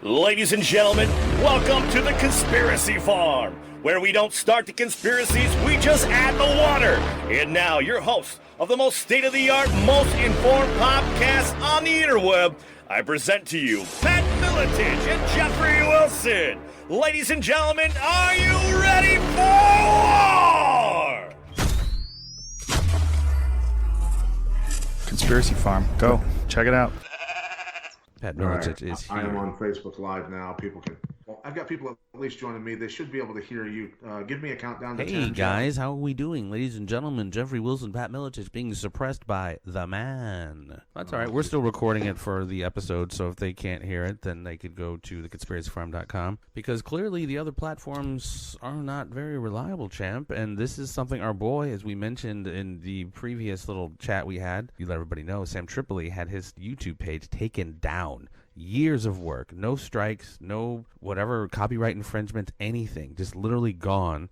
Ladies and gentlemen, welcome to the Conspiracy Farm, where we don't start the conspiracies, we just add the water. And now, your host of the most state-of-the-art, most informed podcast on the interweb, I present to you Pat Miletich and Jeffrey Wilson. Ladies and gentlemen, are you ready for war? Conspiracy Farm, go check it out. Pat Miletich is here. I am on Facebook Live now. People can. Well, I've got people at least joining me. They should be able to hear you. Give me a countdown to 10. Hey guys, how are we doing? Ladies and gentlemen, Jeffrey Wilson, Pat Miletich being suppressed by the man. That's all right. We're still recording it for the episode, so if they can't hear it, then they could go to theconspiracyfarm.com, because clearly the other platforms are not very reliable, champ, and this is something our boy, as we mentioned in the previous little chat we had, you let everybody know, Sam Tripoli had his YouTube page taken down. Years of work, no strikes, no whatever copyright infringement, anything, just literally gone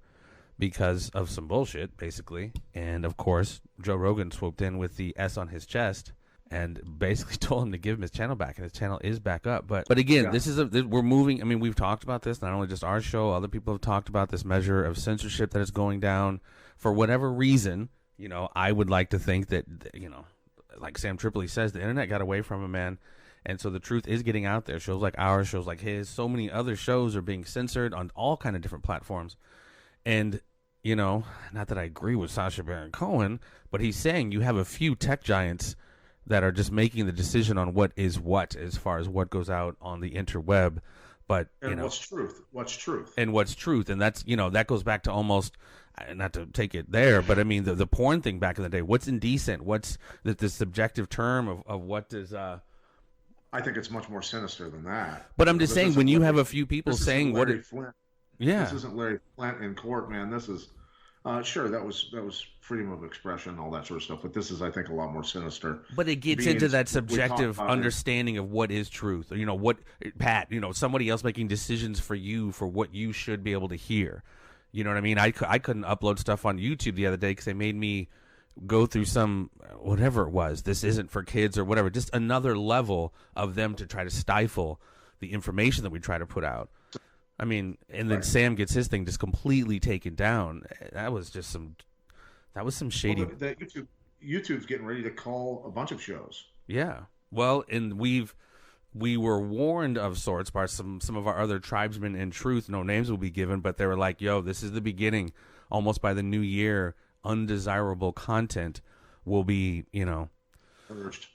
because of some bullshit, basically. And of course, Joe Rogan swooped in with the S on his chest and basically told him to give him his channel back, and his channel is back up. But again, this is we're moving. I mean, we've talked about this, not only just our show, other people have talked about this measure of censorship that is going down for whatever reason. You know, I would like to think that, you know, like Sam Tripoli says, the internet got away from him, man. And so the truth is getting out there. Shows like ours, shows like his, so many other shows are being censored on all kind of different platforms. And, you know, not that I agree with Sacha Baron Cohen, but he's saying you have a few tech giants that are just making the decision on what is what as far as what goes out on the interweb. But, you know, what's truth? What's truth? And what's truth? And that's, you know, that goes back to almost, not to take it there, but I mean, the porn thing back in the day. What's indecent? What's the subjective term of what does... I think it's much more sinister than that. But I'm just saying, when you have a few people saying what it, yeah, this isn't Larry Flint in court, man. This is, sure, that was freedom of expression and all that sort of stuff. But this is, I think, a lot more sinister. But it gets into that subjective understanding of what is truth. You know, what, Pat, you know, somebody else making decisions for you for what you should be able to hear. You know what I mean? I couldn't upload stuff on YouTube the other day because they made me go through some, whatever it was, this isn't for kids or whatever, just another level of them to try to stifle the information that we try to put out. I mean, and then Sam gets his thing just completely taken down. That was just some shady. Well, YouTube's getting ready to call a bunch of shows. Yeah. Well, and we were warned of sorts by some of our other tribesmen in Truth, no names will be given, but they were like, yo, this is the beginning, almost by the new year, undesirable content will be, you know, urged.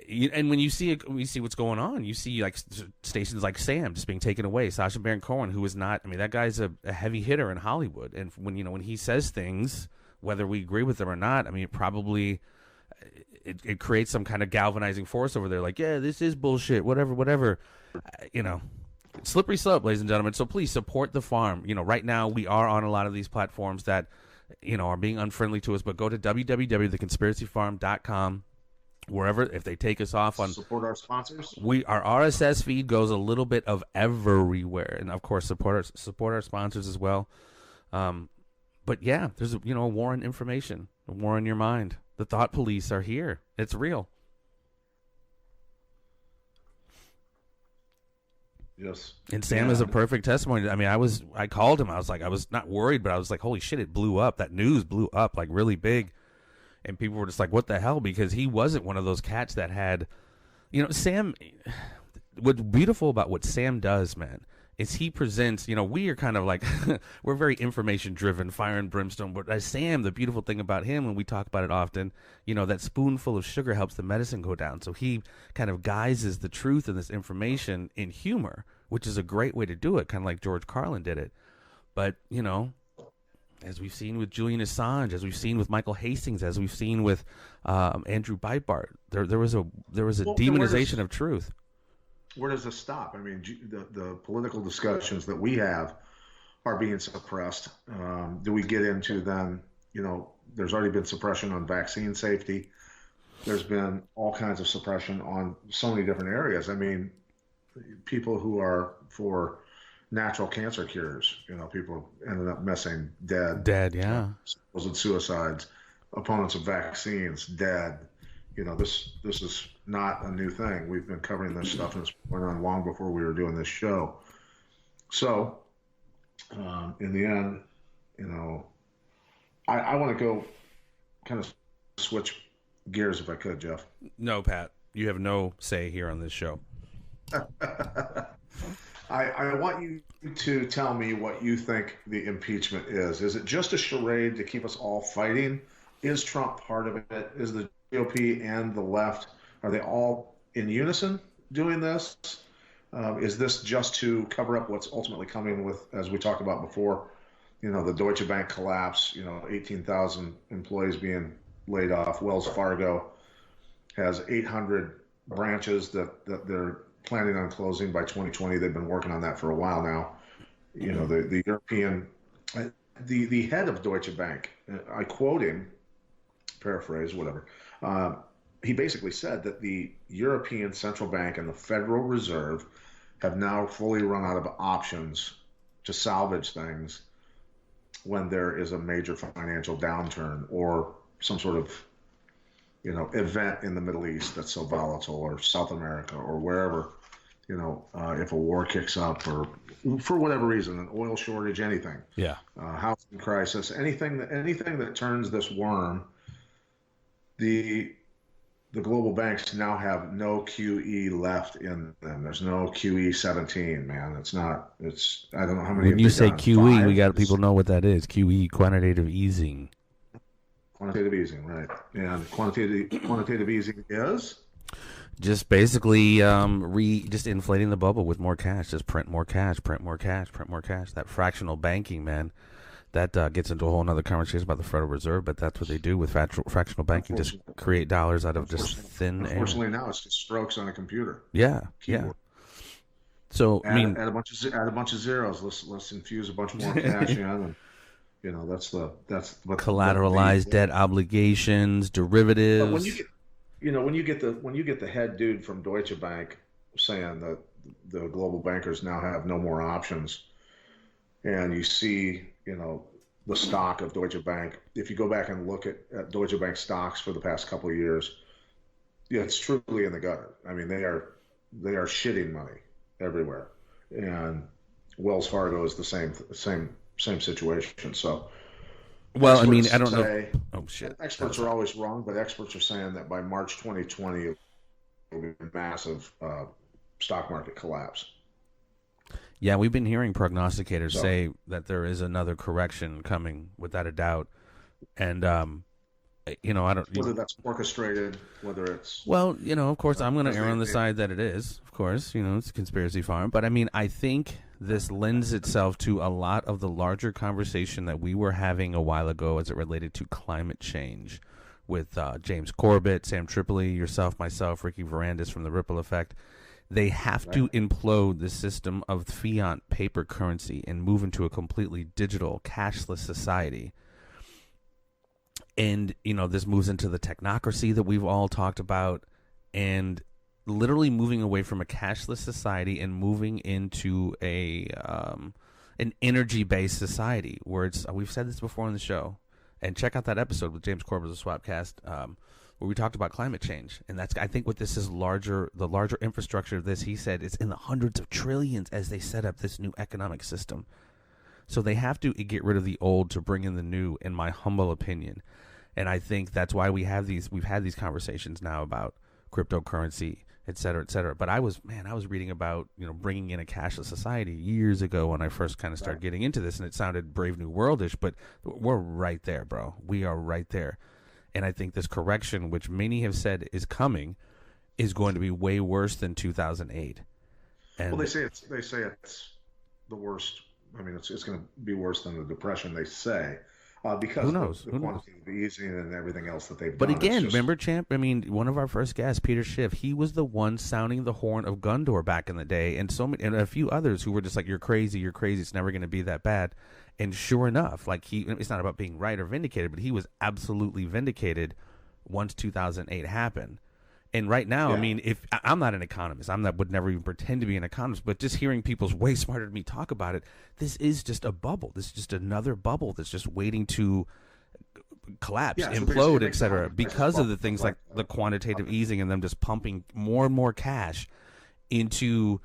And when you see it, we see what's going on. You see like stations like Sam just being taken away. Sacha Baron Cohen, who is not, I mean, that guy's a heavy hitter in Hollywood. And when, you know, when he says things, whether we agree with them or not, I mean, it creates some kind of galvanizing force over there. Like, yeah, this is bullshit, whatever, you know. Slippery slope, ladies and gentlemen. So please support the farm. You know, right now we are on a lot of these platforms that, you know, are being unfriendly to us, but go to www.theconspiracyfarm.com, wherever, if they take us off on support our sponsors. Our RSS feed goes a little bit of everywhere, and of course support our sponsors as well. But yeah, there's a war on information, a war on your mind. The thought police are here. It's real. Yes. And Sam is a perfect testimony. I mean, I called him. I was not worried, but I was like, holy shit, it blew up. That news blew up like really big. And people were just like, what the hell? Because he wasn't one of those cats that had, you know, Sam, what's beautiful about what Sam does, man, is he presents, you know, we are kind of like, we're very information driven, fire and brimstone. But as Sam, the beautiful thing about him, and we talk about it often, you know, that spoonful of sugar helps the medicine go down. So he kind of guises the truth and this information in humor, which is a great way to do it, kind of like George Carlin did it. But, you know, as we've seen with Julian Assange, as we've seen with Michael Hastings, as we've seen with Andrew Breitbart, there was a demonization of truth. Where does this stop? I mean, the political discussions that we have are being suppressed. Do we get into then, you know, there's already been suppression on vaccine safety. There's been all kinds of suppression on so many different areas. I mean, people who are for natural cancer cures, you know, people ended up missing, dead, yeah. Supposed suicides, opponents of vaccines, dead. You know, this is not a new thing. We've been covering this stuff, and it's went on long before we were doing this show. So, in the end, I want to go kind of switch gears if I could, Jeff. No, Pat, you have no say here on this show. I want you to tell me what you think the impeachment is. Is it just a charade to keep us all fighting? Is Trump part of it? Is the GOP and the left, are they all in unison doing this? Is this just to cover up what's ultimately coming with, as we talked about before, the Deutsche Bank collapse, 18,000 employees being laid off. Wells Fargo has 800 branches that they're planning on closing by 2020. They've been working on that for a while now. The European, the head of Deutsche Bank, I quote him, paraphrase, whatever. He basically said that the European Central Bank and the Federal Reserve have now fully run out of options to salvage things when there is a major financial downturn or some sort of, event in the Middle East that's so volatile, or South America, or wherever, if a war kicks up, or for whatever reason, an oil shortage, anything. Yeah. Housing crisis, anything that turns this worm. The global banks now have no QE left in them. There's no QE 17, man. I don't know how many. When you say QE, we got people to know what that is. QE, quantitative easing. Quantitative easing, right? And quantitative easing is just basically just inflating the bubble with more cash. Just print more cash, print more cash, print more cash. That fractional banking, man. That gets into a whole other conversation about the Federal Reserve, but that's what they do with fractional banking, just create dollars out of just thin air. Unfortunately, now it's just strokes on a computer. Yeah, keyboard. Yeah. So add a bunch of zeros. Let's infuse a bunch more cash in, and that's what collateralized debt obligations, derivatives. But when you get the head dude from Deutsche Bank saying that the global bankers now have no more options, and you see, the stock of Deutsche Bank, if you go back and look at Deutsche Bank stocks for the past couple of years, it's truly in the gutter. I mean, they are shitting money everywhere, and Wells Fargo is the same situation. So, well, I mean, I don't know. Oh shit! Experts are always wrong, but experts are saying that by March 2020, it will be a massive stock market collapse. Yeah, we've been hearing prognosticators say that there is another correction coming, without a doubt. And, I don't... Whether that's orchestrated, whether it's... Well, of course, I'm going to err on the side that it is. Of course, it's a conspiracy farm. But, I mean, I think this lends itself to a lot of the larger conversation that we were having a while ago as it related to climate change with James Corbett, Sam Tripoli, yourself, myself, Ricky Varandas from The Ripple Effect. They have to implode the system of fiat paper currency and move into a completely digital, cashless society. And, this moves into the technocracy that we've all talked about, and literally moving away from a cashless society and moving into an energy-based society where we've said this before on the show. And check out that episode with James Corbett of the Swapcast, where we talked about climate change. And I think what this is the larger infrastructure of this, he said, it's in the hundreds of trillions as they set up this new economic system. So they have to get rid of the old to bring in the new, in my humble opinion. And I think that's why we've had these conversations now about cryptocurrency, et cetera, et cetera. But I was reading about, bringing in a cashless society years ago when I first kind of started getting into this, and it sounded Brave New Worldish, but we're right there, bro. We are right there. And I think this correction, which many have said is coming, is going to be way worse than 2008. And well, they say it's the worst. I mean, it's going to be worse than the Depression, they say, because who knows? the quantitative easing and everything else that they've done. But again, remember, Champ? I mean, one of our first guests, Peter Schiff, he was the one sounding the horn of Gondor back in the day, and and a few others who were just like, "You're crazy, you're crazy. It's never going to be that bad." And sure enough, it's not about being right or vindicated, but he was absolutely vindicated once 2008 happened. And right now, I mean, if I'm not an economist, would never even pretend to be an economist, but just hearing people's way smarter than me talk about it, this is just a bubble. This is just another bubble that's just waiting to collapse, Yeah, so implode, basically etc., because of the things like that. the quantitative easing and them just pumping more and more cash into,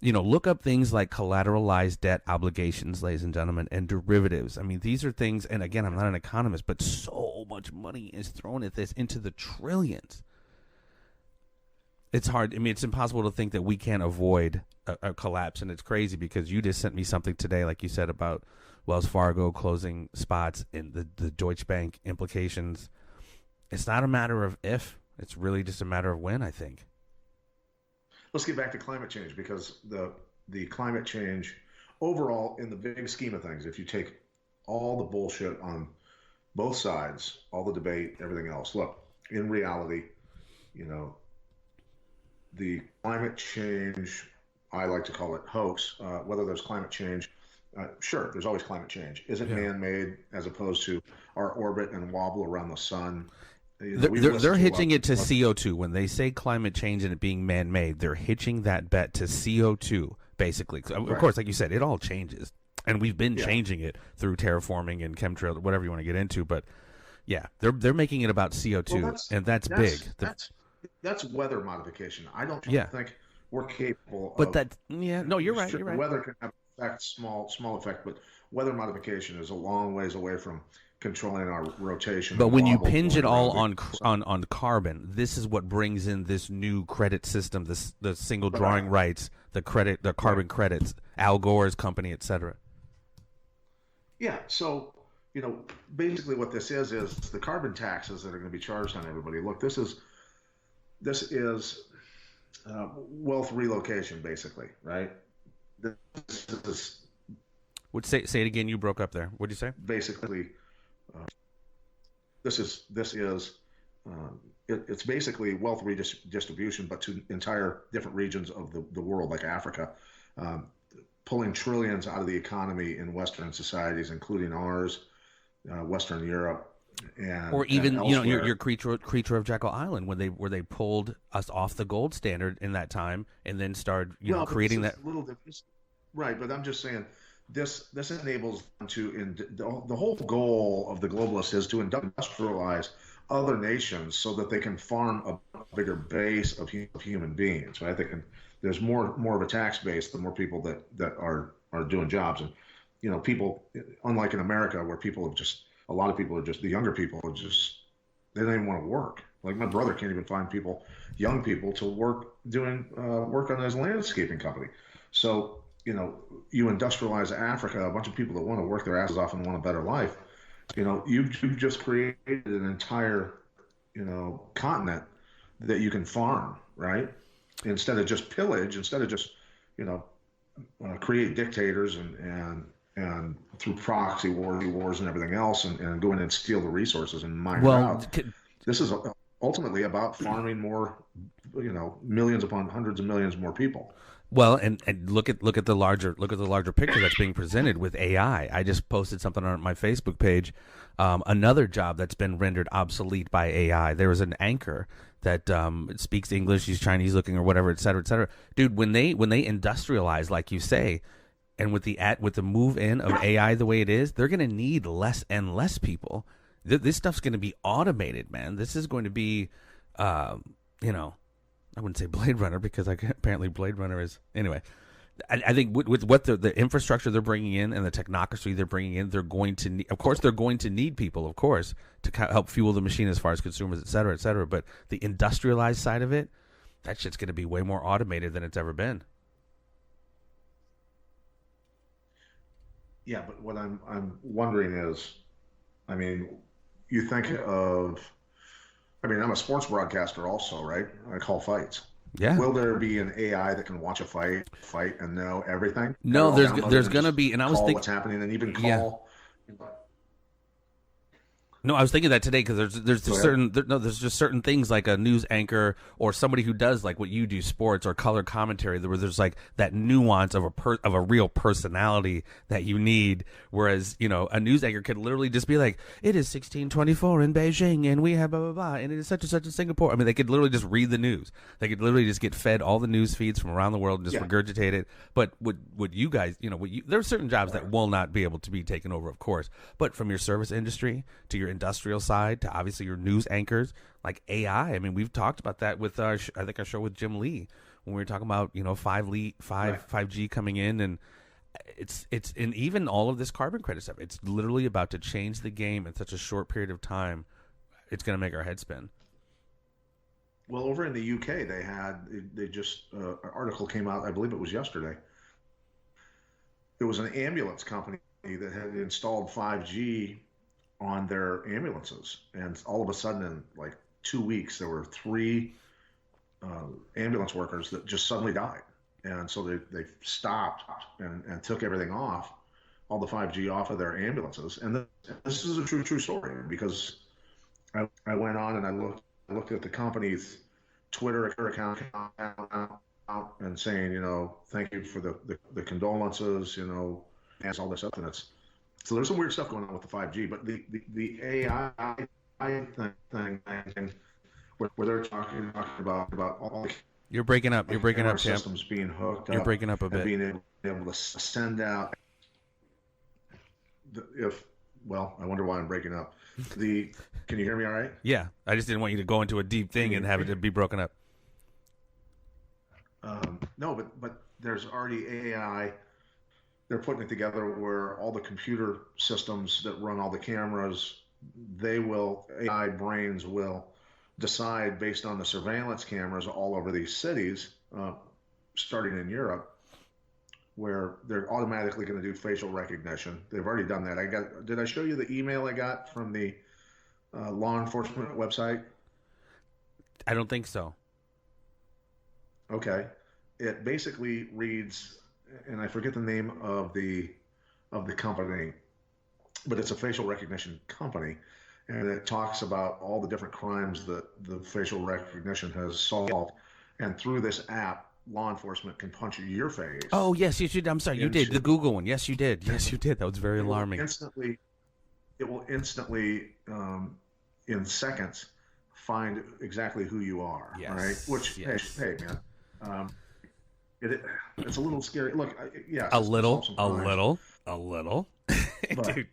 look up things like collateralized debt obligations, ladies and gentlemen, and derivatives. I mean, these are things, and again, I'm not an economist, but so much money is thrown at this into the trillions. It's hard. I mean, it's impossible to think that we can't avoid a collapse, and it's crazy because you just sent me something today, like you said, about Wells Fargo closing spots and the Deutsche Bank implications. It's not a matter of if, it's really just a matter of when, I think. Let's get back to climate change, because the climate change overall, in the big scheme of things, if you take all the bullshit on both sides, all the debate, everything else, look, in reality, the climate change, I like to call it hoax, whether there's climate change, sure, there's always climate change. Is it man-made as opposed to our orbit and wobble around the sun? They're hitching it to CO2. When they say climate change and it being man-made, they're hitching that bet to CO2, basically. Of course, like you said, it all changes. And we've been changing it through terraforming and chemtrails, whatever you want to get into. But, yeah, they're making it about CO2, and that's big. That's weather modification. I don't think we're capable but of... you're right. You're right. Weather can have effect, small effect, but weather modification is a long ways away from controlling our rotation. But when you pinch it all on carbon, this is what brings in this new credit system, the single drawing rights, the carbon credits, Al Gore's company, etc. Yeah, so basically what this is the carbon taxes that are going to be charged on everybody. Look, this is wealth relocation, basically, right? Say it again. You broke up there. What did you say? Basically, it's basically wealth redistribution, but to entire different regions of the world, like Africa, pulling trillions out of the economy in Western societies, including ours, Western Europe. Or even your creature of Jekyll Island, where they pulled us off the gold standard in that time and then started creating that little difference, right? But I'm just saying this enables them to the whole goal of the globalists is to industrialize other nations so that they can farm a bigger base of human beings, right? There's more of a tax base, the more people that are doing jobs, and people, unlike in America where a lot of people are just, the younger people are just, they don't even want to work. Like my brother can't even find young people to work doing work on his landscaping company. So, you industrialize Africa, a bunch of people that want to work their asses off and want a better life. You've just created an entire, continent that you can farm, right? Instead of just pillage, instead of just, create dictators and through proxy wars and everything else, and go in and steal the resources and mine it out. This is ultimately about farming more, millions upon hundreds of millions more people. Well, and look at the larger picture that's being presented with AI. I just posted something on my Facebook page. Another job that's been rendered obsolete by AI. There was an anchor that speaks English, he's Chinese looking or whatever, et cetera, et cetera. Dude, when they industrialize, like you say, and with the move in of AI the way it is, they're going to need less and less people. This stuff's going to be automated, man. This is going to be, I wouldn't say Blade Runner because apparently Blade Runner is anyway. I think with what the infrastructure they're bringing in and the technocracy they're bringing in, they're going to need people, of course, to help fuel the machine as far as consumers, et cetera, et cetera. But the industrialized side of it, that shit's going to be way more automated than it's ever been. Yeah, but what I'm wondering is, you think of, I'm a sports broadcaster also, right? I call fights. Yeah. Will there be an AI that can watch a fight and know everything? No, there's going to be, and I was thinking what's happening and even call. No, I was thinking that today because there's just certain things like a news anchor or somebody who does like what you do, sports or color commentary, where there's like that nuance of a real personality that you need. Whereas a news anchor could literally just be like, it is 1624 in Beijing and we have blah blah blah and it is such and such in Singapore. They could literally just read the news. They could literally just get fed all the news feeds from around the world and just regurgitate it. But would you guys, there are certain jobs that will not be able to be taken over, of course. But from your service industry to your industrial side to obviously your news anchors, like AI. I mean, we've talked about that with our show with Jim Lee when we were talking about 5G coming in, and it's and even all of this carbon credit stuff. It's literally about to change the game in such a short period of time. It's going to make our head spin. Well, over in the UK, they just an article came out. I believe it was yesterday. There was an ambulance company that had installed 5G on their ambulances, and all of a sudden, in like 2 weeks, there were 3 ambulance workers that just suddenly died, and so they stopped and took everything off, all the 5G off of their ambulances. And this is a true story, because I went on and I looked at the company's Twitter account and saying, thank you for the condolences, and all this stuff. And so there's some weird stuff going on with the 5G, but the AI thing where they're talking about all the You're breaking up. You're breaking up, Tim. Systems being hooked up. You're breaking up a bit. Being able to send out. I wonder why I'm breaking up. Can you hear me all right? Yeah, I just didn't want you to go into a deep thing and have it to be broken up. No, but there's already AI. They're putting it together where all the computer systems that run all the cameras, AI brains will decide based on the surveillance cameras all over these cities, starting in Europe, where they're automatically going to do facial recognition. They've already done that. Did I show you the email I got from the law enforcement website? I don't think so. Okay. It basically reads, and I forget the name of the company, but it's a facial recognition company, and it talks about all the different crimes that the facial recognition has solved. And through this app, law enforcement can punch your face. Oh, yes, you should. I'm sorry, you did. The Google one. Yes, you did. Yes, you did. That was very alarming. It will instantly, in seconds, find exactly who you are. Yes. Right? Which, yes. Hey, man. It's a little scary. Look, a little. Dude,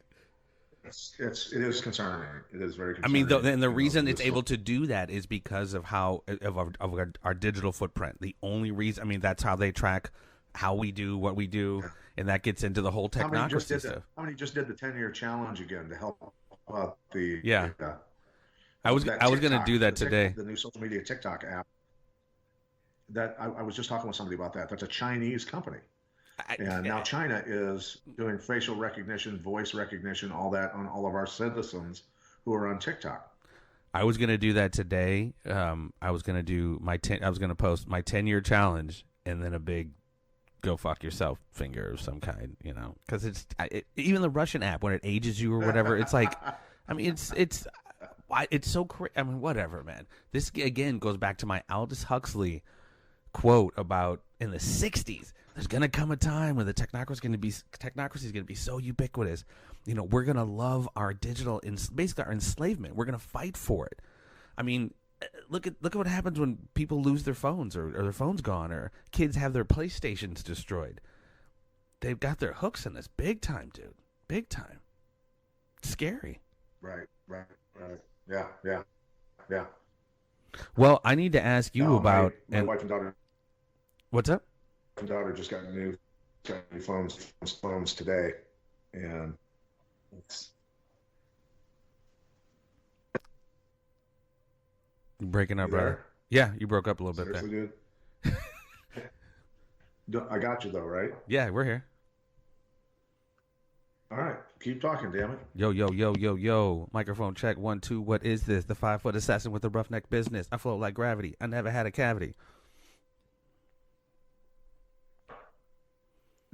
it is concerning. It is very concerning. I mean, and the reason it's able to do that is because of our digital footprint. The only reason, I mean, that's how they track how we do what we do, and that gets into the whole technocracy stuff. How many just did the 10-year challenge again to help out the? Yeah, I was going to do that today. The new social media TikTok app. That I was just talking with somebody about that. That's a Chinese company. And now China is doing facial recognition, voice recognition, all that on all of our citizens who are on TikTok. I was going to do that today. I was going to post my 10-year challenge and then a big "go fuck yourself" finger of some kind, because even the Russian app, when it ages you or whatever, it's like, I mean, it's so crazy. I mean, whatever, man. This again goes back to my Aldous Huxley quote about in the 60s. There's going to come a time when the technocracy is going to be so ubiquitous. We're going to love our digital, basically our enslavement. We're going to fight for it. I mean, look at what happens when people lose their phones or their phone's gone, or kids have their PlayStations destroyed. They've got their hooks in this big time, dude. Big time. It's scary. Right. Yeah. Well, I need to ask you about my wife and daughter. What's up? My daughter just got new phones today, and it's breaking up, brother. Yeah, you broke up a little bit there. Dude. I got you though, right? Yeah, we're here. All right, keep talking, damn it. Yo. Microphone check 1 2. What is this? The 5-foot assassin with the roughneck business. I float like gravity. I never had a cavity.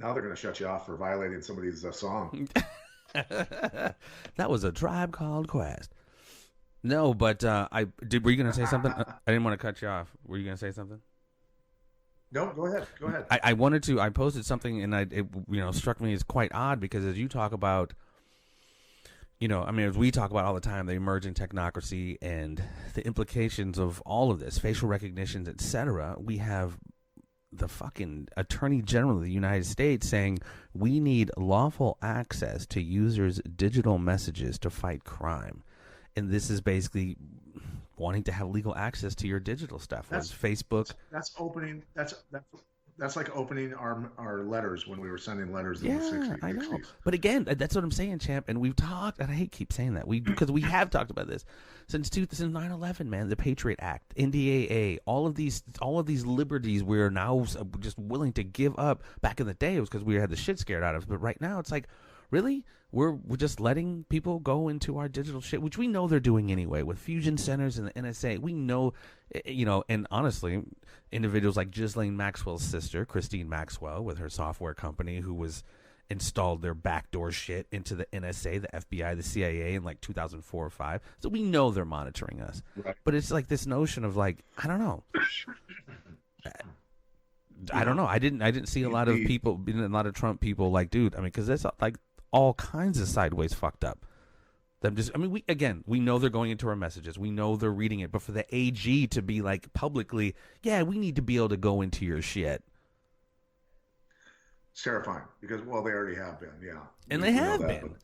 Now they're going to shut you off for violating somebody's song. That was a Tribe Called Quest. No, but were you going to say something? I didn't want to cut you off. Were you going to say something? No, go ahead. I wanted to. I posted something, and it struck me as quite odd, because as you talk about, as we talk about all the time, the emerging technocracy and the implications of all of this, facial recognitions, etc. We have the fucking Attorney General of the United States saying we need lawful access to users' digital messages to fight crime. and this is basically wanting to have legal access to your digital stuff. That's Facebook. That's opening. That's like opening our letters when we were sending letters in the 60s. I know. But again, that's what I'm saying, champ. And we've talked, and I keep saying that because we have talked about this since 9/11, man. The Patriot Act, NDAA, all of these liberties we're now just willing to give up. Back in the day, it was because we had the shit scared out of us. But right now, it's like, really, we're just letting people go into our digital shit, which we know they're doing anyway with fusion centers and the NSA. We know, and honestly, individuals like Ghislaine Maxwell's sister, Christine Maxwell, with her software company, who was installed their backdoor shit into the NSA, the FBI, the CIA in like 2004 or 5. So we know they're monitoring us. Right. But it's like this notion of like, I don't know. I don't know. I didn't see a lot of people, a lot of Trump people like, dude, I mean, because that's like all kinds of sideways fucked up. We know they're going into our messages. We know they're reading it. But for the AG to be like publicly, yeah, we need to be able to go into your shit. It's terrifying because, well, they already have been, yeah. And they have been.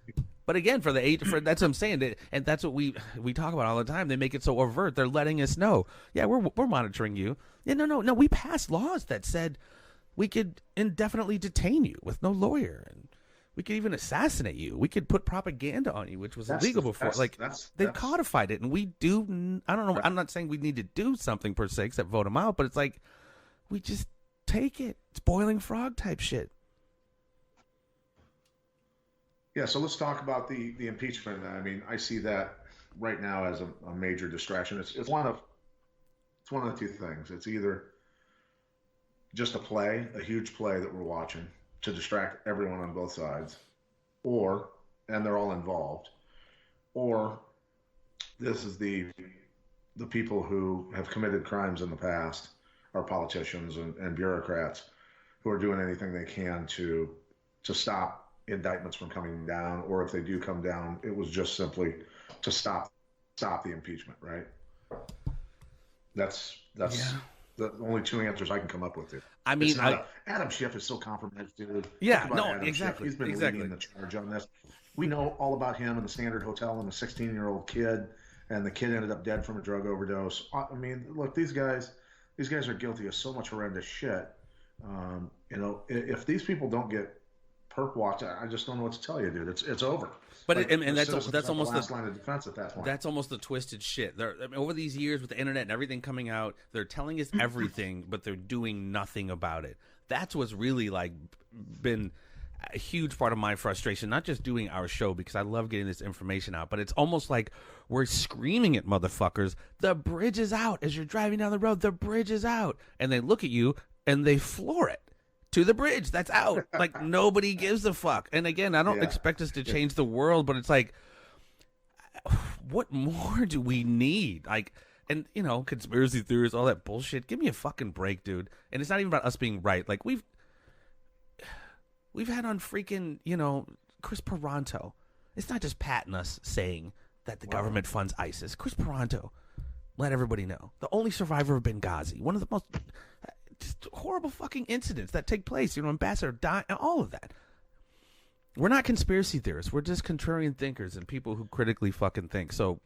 But again, that's what I'm saying. And that's what we talk about all the time. They make it so overt. They're letting us know, yeah, we're monitoring you. Yeah, no. We passed laws that said we could indefinitely detain you with no lawyer, and we could even assassinate you. We could put propaganda on you, which was illegal before. They codified it, and we do. I don't know. Right. I'm not saying we need to do something per se, except vote them out. But it's like we just take it. It's boiling frog type shit. Yeah. So let's talk about the impeachment. I mean, I see that right now as a major distraction. It's one of the two things. It's either just a huge play that we're watching to distract everyone on both sides, and they're all involved, or this is the people who have committed crimes in the past, our politicians and bureaucrats, who are doing anything they can to stop indictments from coming down, or if they do come down, it was just simply to stop the impeachment, right? That's the only two answers I can come up with, dude. I mean, Adam Schiff is so compromised, dude. Yeah, no, Adam exactly. Schiff. He's been leading the charge on this. We know all about him and the Standard Hotel and the 16-year-old kid, and the kid ended up dead from a drug overdose. I mean, look, these guys are guilty of so much horrendous shit. If these people don't get perp walked, I just don't know what to tell you, dude. It's over. But that's almost the last line of defense at that point. That's almost the twisted shit. Over these years with the internet and everything coming out, they're telling us everything, but they're doing nothing about it. That's what's really like been a huge part of my frustration. Not just doing our show because I love getting this information out, but it's almost like we're screaming at motherfuckers. The bridge is out as you're driving down the road. The bridge is out, and they look at you and they floor it. To the bridge, that's out. Like, nobody gives a fuck. And again, I don't expect us to change the world, but it's like, what more do we need? Like, and, conspiracy theories, all that bullshit. Give me a fucking break, dude. And it's not even about us being right. Like, we've had on freaking, Chris Paronto. It's not just patting us saying that the government funds ISIS. Chris Paronto let everybody know. The only survivor of Benghazi. One of the most just horrible fucking incidents that take place. Ambassador dying, all of that. We're not conspiracy theorists. We're just contrarian thinkers and people who critically fucking think. So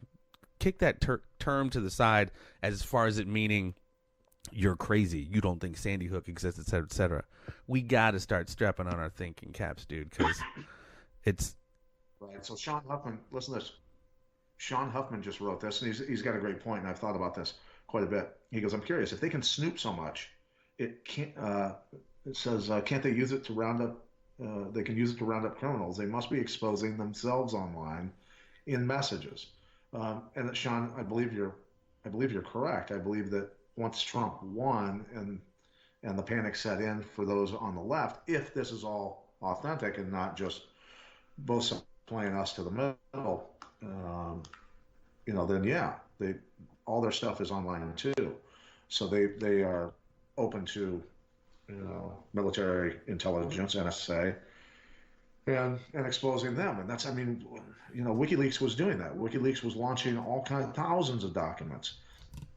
kick that term to the side as far as it meaning you're crazy. You don't think Sandy Hook exists, et cetera, et cetera. We got to start strapping on our thinking caps, dude, because it's... Right. So Sean Huffman, listen to this. Sean Huffman just wrote this, and he's got a great point, and I've thought about this quite a bit. He goes, I'm curious, if they can snoop so much, it can't. It says, can't they use it to round up? They can use it to round up criminals. They must be exposing themselves online in messages. And Sean, I believe you're correct. I believe that once Trump won and the panic set in for those on the left, if this is all authentic and not just both playing us to the middle, then all their stuff is online too. So they are open to, military intelligence, NSA, and exposing them. And that's, WikiLeaks was doing that. WikiLeaks was launching thousands of documents,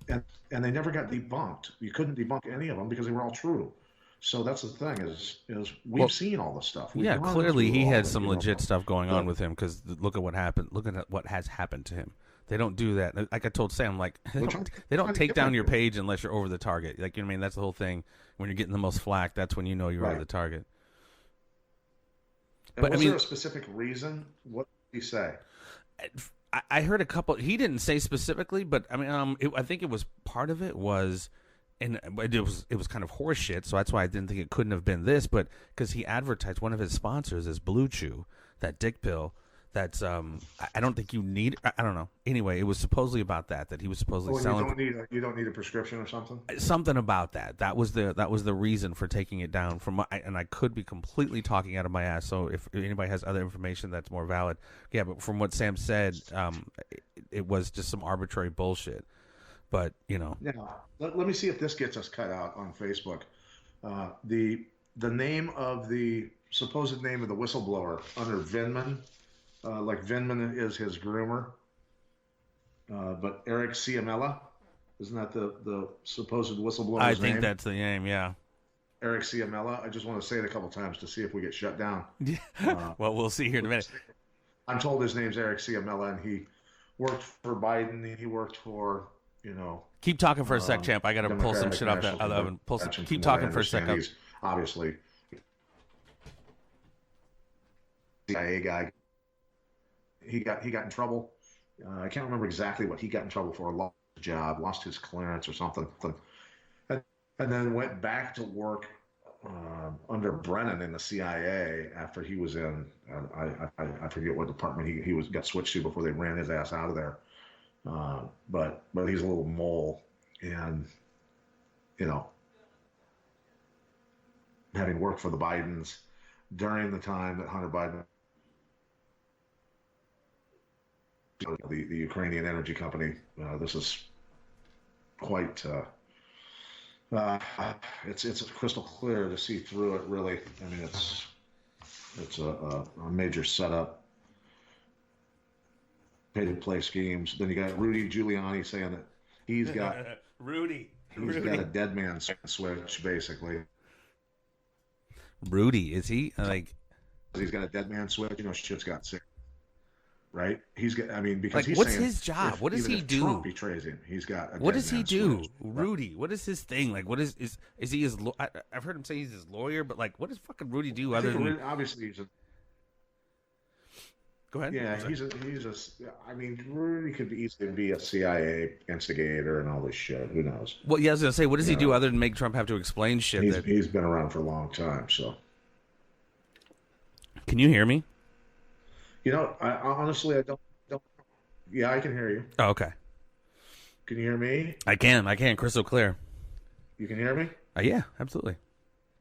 and they never got debunked. You couldn't debunk any of them because they were all true. So that's the thing is we've seen all this stuff. Clearly he had some legit stuff going on with him because look at what happened. Look at what has happened to him. They don't do that. Like I told Sam, like they don't take down your page unless you're over the target. Like, you know what I mean? That's the whole thing. When you're getting the most flack, that's when you know you're over the target. But was there a specific reason? What did he say? I heard a couple. He didn't say specifically, but I mean, I think it was part of it was, and it was kind of horse shit. So that's why I didn't think it couldn't have been this. But because he advertised one of his sponsors as Blue Chew, that dick pill. That's I don't think you need. I don't know. Anyway, it was supposedly about that he was supposedly selling. You don't need a prescription or something. Something about that. That was the reason for taking it down. And I could be completely talking out of my ass. So if anybody has other information that's more valid, yeah. But from what Sam said, it was just some arbitrary bullshit. But you know. Yeah. Let me see if this gets us cut out on Facebook. The name of the supposed name of the whistleblower under Vindman. Like Vindman is his groomer, but Eric Ciamella, isn't that the supposed whistleblower's name? I think that's the name, yeah. Eric Ciamella. I just want to say it a couple times to see if we get shut down. Well, we'll see here in a minute. I'm told his name's Eric Ciamella, and he worked for Biden. He worked for, you know. Keep talking for a sec, champ. I got to pull some shit out of the oven. Keep talking for a sec. He's obviously CIA guy. He got in trouble. I can't remember exactly what he got in trouble for. Lost his job, lost his clearance or something, and then went back to work under Brennan in the CIA after he was in. I forget what department he got switched to before they ran his ass out of there. But he's a little mole, and you know, having worked for the Bidens during the time that Hunter Biden. The Ukrainian energy company. This is quite. It's crystal clear to see through it. Really, I mean, it's a major setup. Pay-to-play schemes. Then you got Rudy Giuliani saying that he's got He's got a dead man switch, basically. Rudy, is he like? He's got a dead man switch. You know, shit's got sick. Right? He's got. I mean, because like, he's what's saying his job? What does he do? Trump betrays him. He's got. A what dead does he man do, switch. Rudy? What is his thing? Like, what is he his? I've heard him say he's his lawyer, but like, what does fucking Rudy do other than? Obviously, he's a. Go ahead. Yeah, he's a. I mean, Rudy could easily be a CIA instigator and all this shit. Who knows? Well, yeah, I was gonna say, what does he do other than make Trump have to explain shit? He's been around for a long time, so. Can you hear me? You know, I honestly, I don't. Yeah, I can hear you. Oh, okay. Can you hear me? I can, crystal clear. You can hear me? Yeah, absolutely.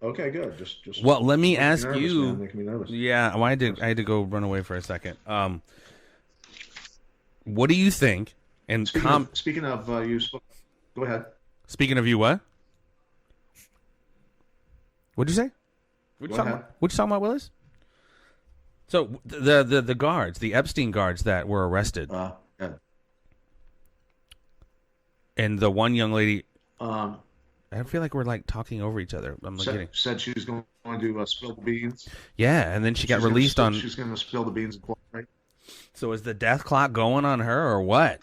Okay, good. Just. Well, let me ask you. Man. Making me nervous. Yeah, well, I had to go run away for a second. What do you think? And speaking of you, go ahead. Speaking of you, what? What'd you say? What you talking about, Willis? So the guards, the Epstein guards that were arrested, Yeah. and the one young lady. I feel like we're like talking over each other. I'm kidding. Said she was going to spill the beans. Yeah, and then she got released on. She's going to spill the beans in court, right? So is the death clock going on her or what?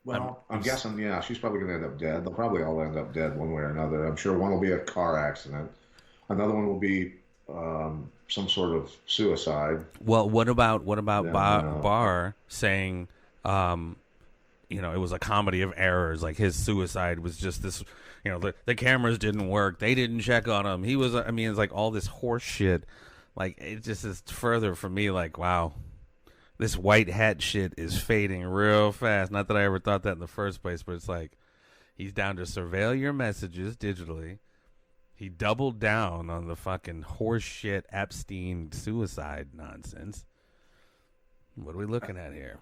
Well, I'm guessing. Yeah, she's probably going to end up dead. They'll probably all end up dead one way or another. I'm sure one will be a car accident. Another one will be some sort of suicide. Well, what about Barr saying? It was a comedy of errors. Like his suicide was just this, the cameras didn't work. They didn't check on him. He was, it's like all this horse shit. Like it just is further for me. Like, wow, this white hat shit is fading real fast. Not that I ever thought that in the first place, but it's like he's down to surveil your messages digitally. He doubled down on the fucking horse shit Epstein suicide nonsense. What are we looking at here?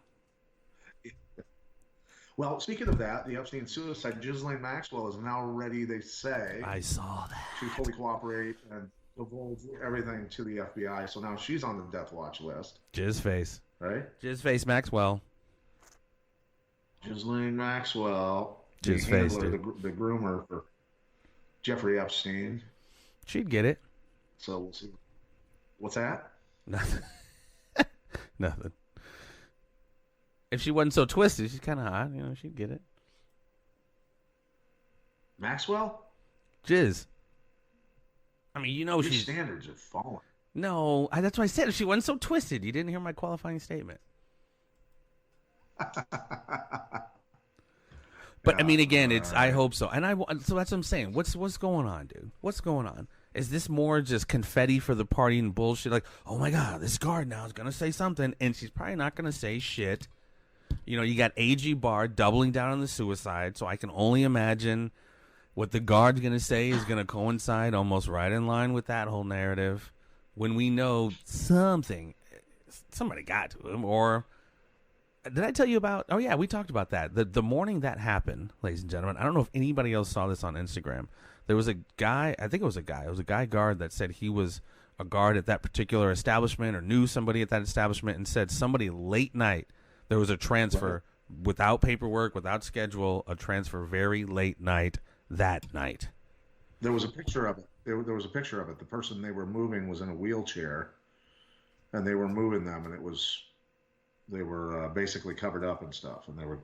Well, speaking of that, the Epstein suicide, Ghislaine Maxwell is now ready, they say. I saw that. She fully cooperate and divulge everything to the FBI. So now she's on the death watch list. Jizzface. Right? Jizzface Maxwell. Ghislaine Maxwell. Jizzface, the groomer for Jeffrey Epstein. She'd get it. So we'll see. What's that? Nothing. Nothing. If she wasn't so twisted, she's kind of hot. You know, she'd get it. Maxwell? Jizz. I mean, you know, Your she's standards have fallen. no. That's why I said if she wasn't so twisted. You didn't hear my qualifying statement. But I mean, again, it's. I hope so, and so that's what I'm saying. What's going on, dude? What's going on? Is this more just confetti for the party and bullshit? Like, oh my god, this guard now is gonna say something, and she's probably not gonna say shit. You know, you got AG Barr doubling down on the suicide, so I can only imagine what the guard's gonna say is gonna coincide almost right in line with that whole narrative. When we know somebody got to him, or. Did I tell you about? Oh yeah, we talked about that. The morning that happened, ladies and gentlemen. I don't know if anybody else saw this on Instagram. There was a guy. I think it was a guy. It was a guy guard that said he was a guard at that particular establishment or knew somebody at that establishment, and said somebody late night there was a transfer without paperwork, without schedule, a transfer very late night that night. There was a picture of it. There was a picture of it. The person they were moving was in a wheelchair, and they were moving them, and it was. They were basically covered up and stuff, and they were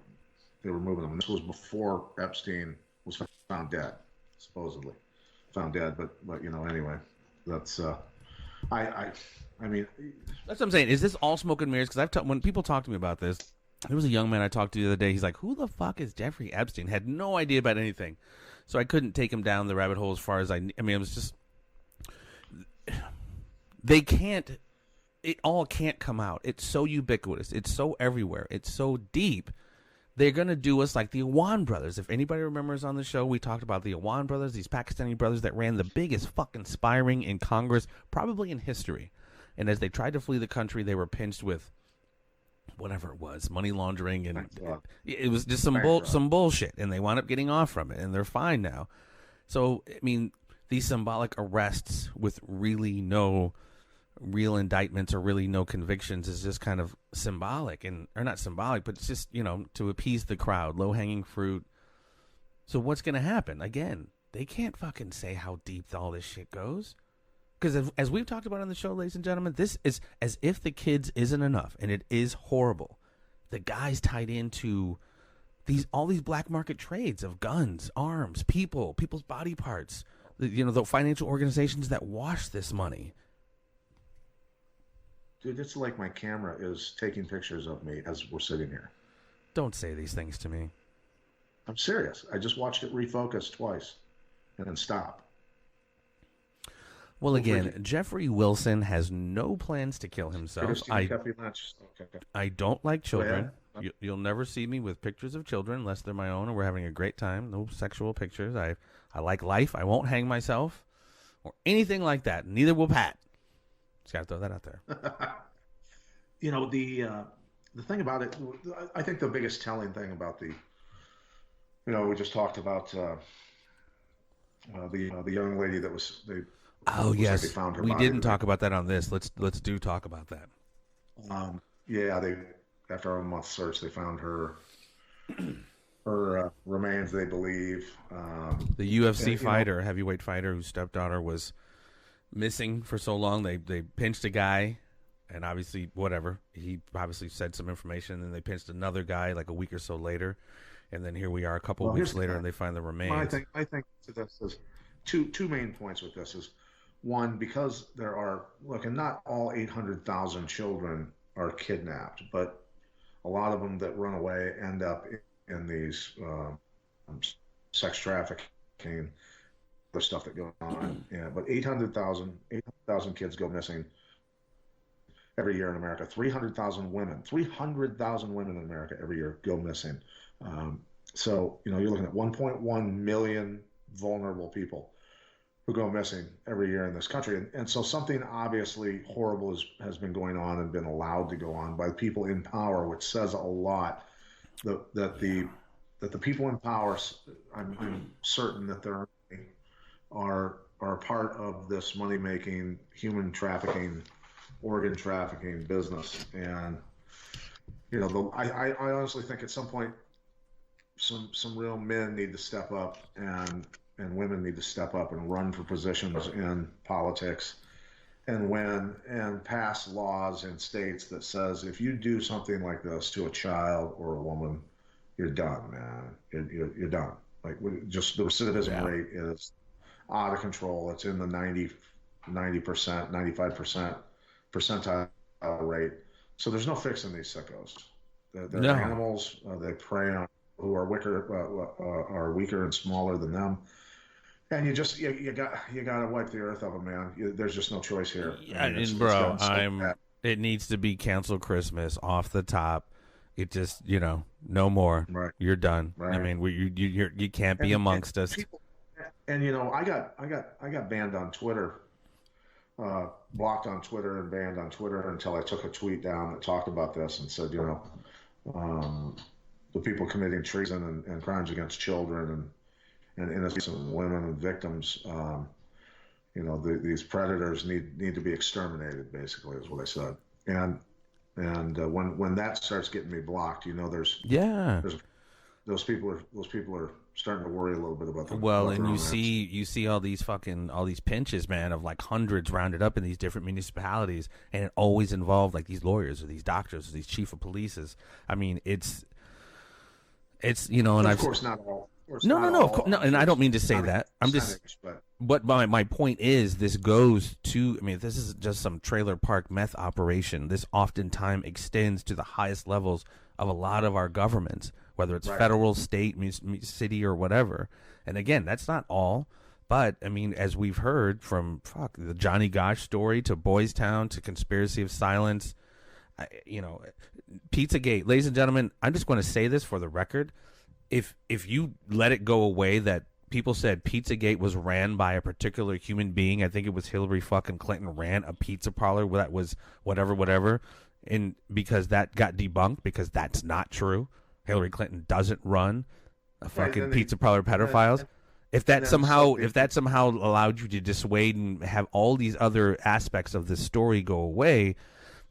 moving them. And this was before Epstein was found dead, supposedly found dead. But you know, anyway, that's I mean, that's what I'm saying. Is this all smoke and mirrors? Because when people talk to me about this, there was a young man I talked to the other day. He's like, "Who the fuck is Jeffrey Epstein?" Had no idea about anything, so I couldn't take him down the rabbit hole as far as I mean, it was just they can't. It all can't come out. It's so ubiquitous. It's so everywhere. It's so deep. They're going to do us like the Awan brothers. If anybody remembers on the show, we talked about the Awan brothers, these Pakistani brothers that ran the biggest fucking spy ring in Congress, probably in history. And as they tried to flee the country, they were pinched with whatever it was, money laundering. And it was just some bullshit. And they wound up getting off from it. And they're fine now. So, I mean, these symbolic arrests with really no real indictments or really no convictions is just kind of symbolic, or not symbolic, but it's just, you know, to appease the crowd, low-hanging fruit. So what's going to happen? Again, they can't fucking say how deep all this shit goes. Because as we've talked about on the show, ladies and gentlemen, this is as if the kids isn't enough, and it is horrible. The guy's tied into all these black market trades of guns, arms, people's body parts, the financial organizations that wash this money. Dude, it's like my camera is taking pictures of me as we're sitting here. Don't say these things to me. I'm serious. I just watched it refocus twice and then stop. Well, again, Jeffrey Wilson has no plans to kill himself. I don't like children. Oh, yeah? You'll never see me with pictures of children unless they're my own and we're having a great time. No sexual pictures. I like life. I won't hang myself or anything like that. Neither will Pat. Just got to throw that out there. You know, the thing about it, I think the biggest telling thing about we just talked about the young lady that was they. Oh yes, like they found her we body. didn't talk about that on this. Let's talk about that. They after a month search they found her remains. They believe the UFC fighter, heavyweight fighter whose stepdaughter was missing for so long. They pinched a guy, and obviously he obviously said some information, and then they pinched another guy like a week or so later, and then here we are a couple weeks later, and they find the remains. I think this is two main points with this is one, because there are and not all 800,000 children are kidnapped, but a lot of them that run away end up in these sex trafficking. The stuff that goes on, but 800,000 kids go missing every year in America. 300,000 women in America every year go missing. So you're looking at 1.1 million vulnerable people who go missing every year in this country, and so something obviously horrible has been going on and been allowed to go on by people in power, which says a lot. That the people in power, I'm certain that they're are part of this money-making, human trafficking, organ trafficking business. And I honestly think at some point some real men need to step up and women need to step up and run for positions in politics and pass laws in states that says if you do something like this to a child or a woman, you're done, man. You're done. Like just the recidivism rate is out of control. It's in the 90%, 95% percentile rate. So there's no fixing these sickos. They're animals. They prey on who are weaker and smaller than them. And you got to wipe the earth of them, man. There's just no choice here. It needs to be cancel Christmas off the top. It just no more. Right. You're done. Right. I mean, you can't be amongst us. And I got banned on Twitter, blocked on Twitter and banned on Twitter until I took a tweet down that talked about this and said, the people committing treason and crimes against children and innocent women and victims, these predators need to be exterminated. Basically, is what I said. And when that starts getting me blocked, there's those people are starting to worry a little bit about them. Well, and you see all these pinches, man, of like hundreds rounded up in these different municipalities, and it always involved like these lawyers or these doctors or these chief of polices. I mean, it's and of course not all. No, and I don't mean to say that. I'm just. But my point is, this goes to. I mean, this is just some trailer park meth operation. This oftentimes extends to the highest levels of a lot of our governments, whether it's federal, state, city, or whatever. And again, that's not all. But I mean, as we've heard from the Johnny Gosch story to Boys Town to Conspiracy of Silence, Pizzagate, ladies and gentlemen. I'm just going to say this for the record. If you let it go away that people said Pizzagate was ran by a particular human being, I think it was Hillary fucking Clinton ran a pizza parlor that was whatever, and because that got debunked because that's not true. Hillary Clinton doesn't run a fucking pizza parlor pedophiles. If that somehow allowed you to dissuade and have all these other aspects of this story go away,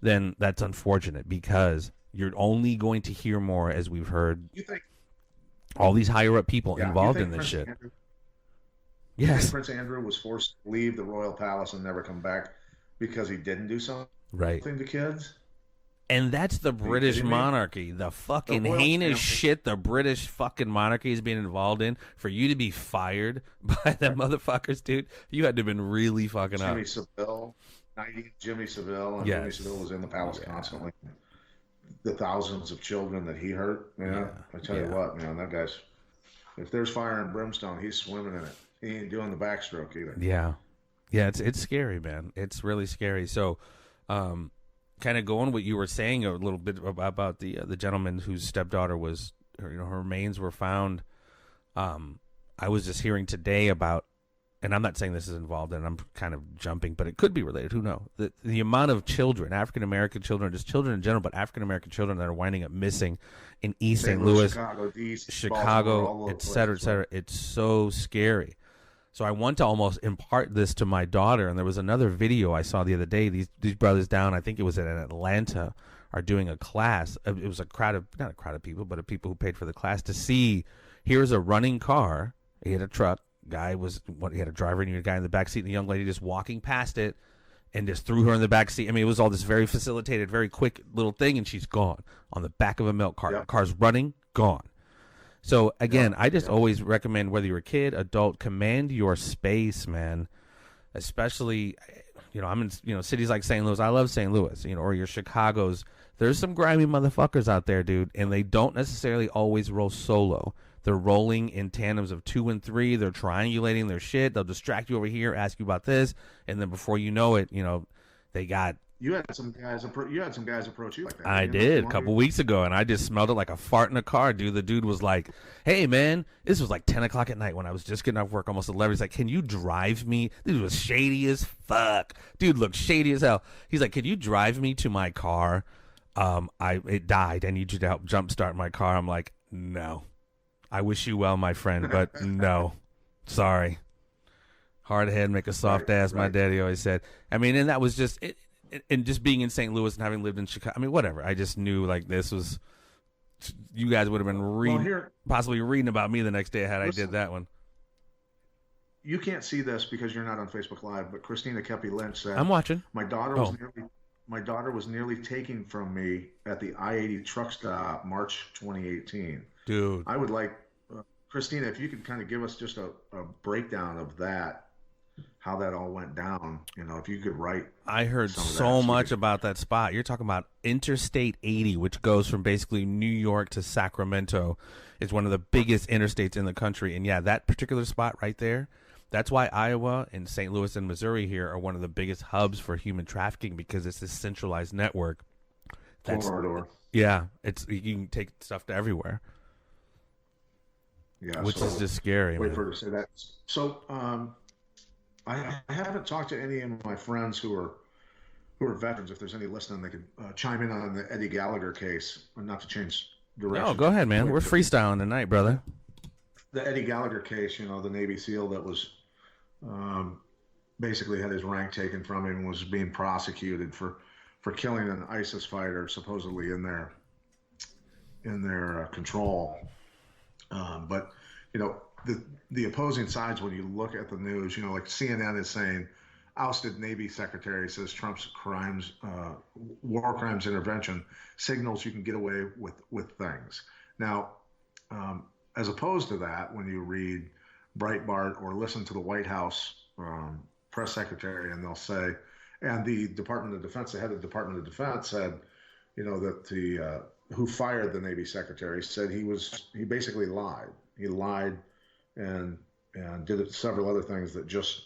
then that's unfortunate because you're only going to hear more, as we've heard. You think all these higher up people involved in this shit. Yes. Prince Andrew was forced to leave the royal palace and never come back because he didn't do something to kids. And that's the British monarchy, the fucking heinous shit the British fucking monarchy is being involved in. For you to be fired by them motherfuckers, dude, you had to have been really fucking up. Jimmy Savile, Jimmy Savile was in the palace constantly. The thousands of children that he hurt, I tell you what, man, that guy's, if there's fire and brimstone, he's swimming in it. He ain't doing the backstroke either. Yeah, it's scary, man. It's really scary. So, kind of going what you were saying a little bit about the gentleman whose stepdaughter was, her remains were found. I was just hearing today about, and I'm not saying this is involved, and I'm kind of jumping, but it could be related. Who knows? The amount of children, African American children, just children in general, but African American children that are winding up missing in East St. Louis, Chicago, et cetera. It's so scary. So I want to almost impart this to my daughter. And there was another video I saw the other day. These brothers down, I think it was in Atlanta, are doing a class. It was not a crowd of people, but of people who paid for the class to see. Here's a running car. He had a truck. He had a driver and he had a guy in the back seat, and the young lady just walking past it and just threw her in the back seat. I mean, it was all this very facilitated, very quick little thing, and she's gone on the back of a milk cart. The car's running, gone. So again, I just always recommend, whether you're a kid, adult, command your space, man. Especially, I'm in cities like St. Louis. I love St. Louis, or your Chicago's. There's some grimy motherfuckers out there, dude, and they don't necessarily always roll solo. They're rolling in tandems of 2 and 3. They're triangulating their shit. They'll distract you over here, ask you about this, and then before you know it, they got. You had some guys approach you like that. I did a couple weeks ago, and I just smelled it like a fart in a car, dude. The dude was like, "Hey, man," this was like 10 o'clock at night when I was just getting off work, almost 11. He's like, "Can you drive me?" Dude was shady as fuck. Dude looked shady as hell. He's like, "Can you drive me to my car? It died. I need you to help jumpstart my car." I'm like, "No. I wish you well, my friend, but no. Sorry. Hard head, make a soft ass," my daddy always said. I mean, and that was just it. And just being in St. Louis and having lived in Chicago, I mean, whatever. I just knew like this was. You guys would have been possibly reading about me the next day had I did that one. you can't see this because you're not on Facebook Live, but Christina Kepi Lynch said, I'm watching. My daughter was nearly taken from me at the I-80 truck stop March 2018. Dude. I would like, Christina, if you could kind of give us just a breakdown of that, how that all went down. If you could write. I heard so much about that spot. You're talking about Interstate 80, which goes from basically New York to Sacramento. It's one of the biggest interstates in the country. And yeah, that particular spot right there, that's why Iowa and St. Louis and Missouri here are one of the biggest hubs for human trafficking, because it's this centralized network. Corridor. Yeah, you can take stuff to everywhere. Yeah, which is just scary. Wait for her to say that. So I haven't talked to any of my friends who are veterans. If there's any listening, they could chime in on the Eddie Gallagher case. Not to change direction. Oh, go ahead, man. We're freestyling tonight, brother. The Eddie Gallagher case, the Navy SEAL that was basically had his rank taken from him and was being prosecuted for killing an ISIS fighter supposedly in their control. But the opposing sides, when you look at the news, like CNN is saying, ousted Navy secretary says Trump's war crimes intervention signals you can get away with things. Now, as opposed to that, when you read Breitbart or listen to the White House press secretary, and they'll say, and the Department of Defense, the head of the Department of Defense said, that the who fired the Navy secretary said he basically lied. He lied and did several other things that just,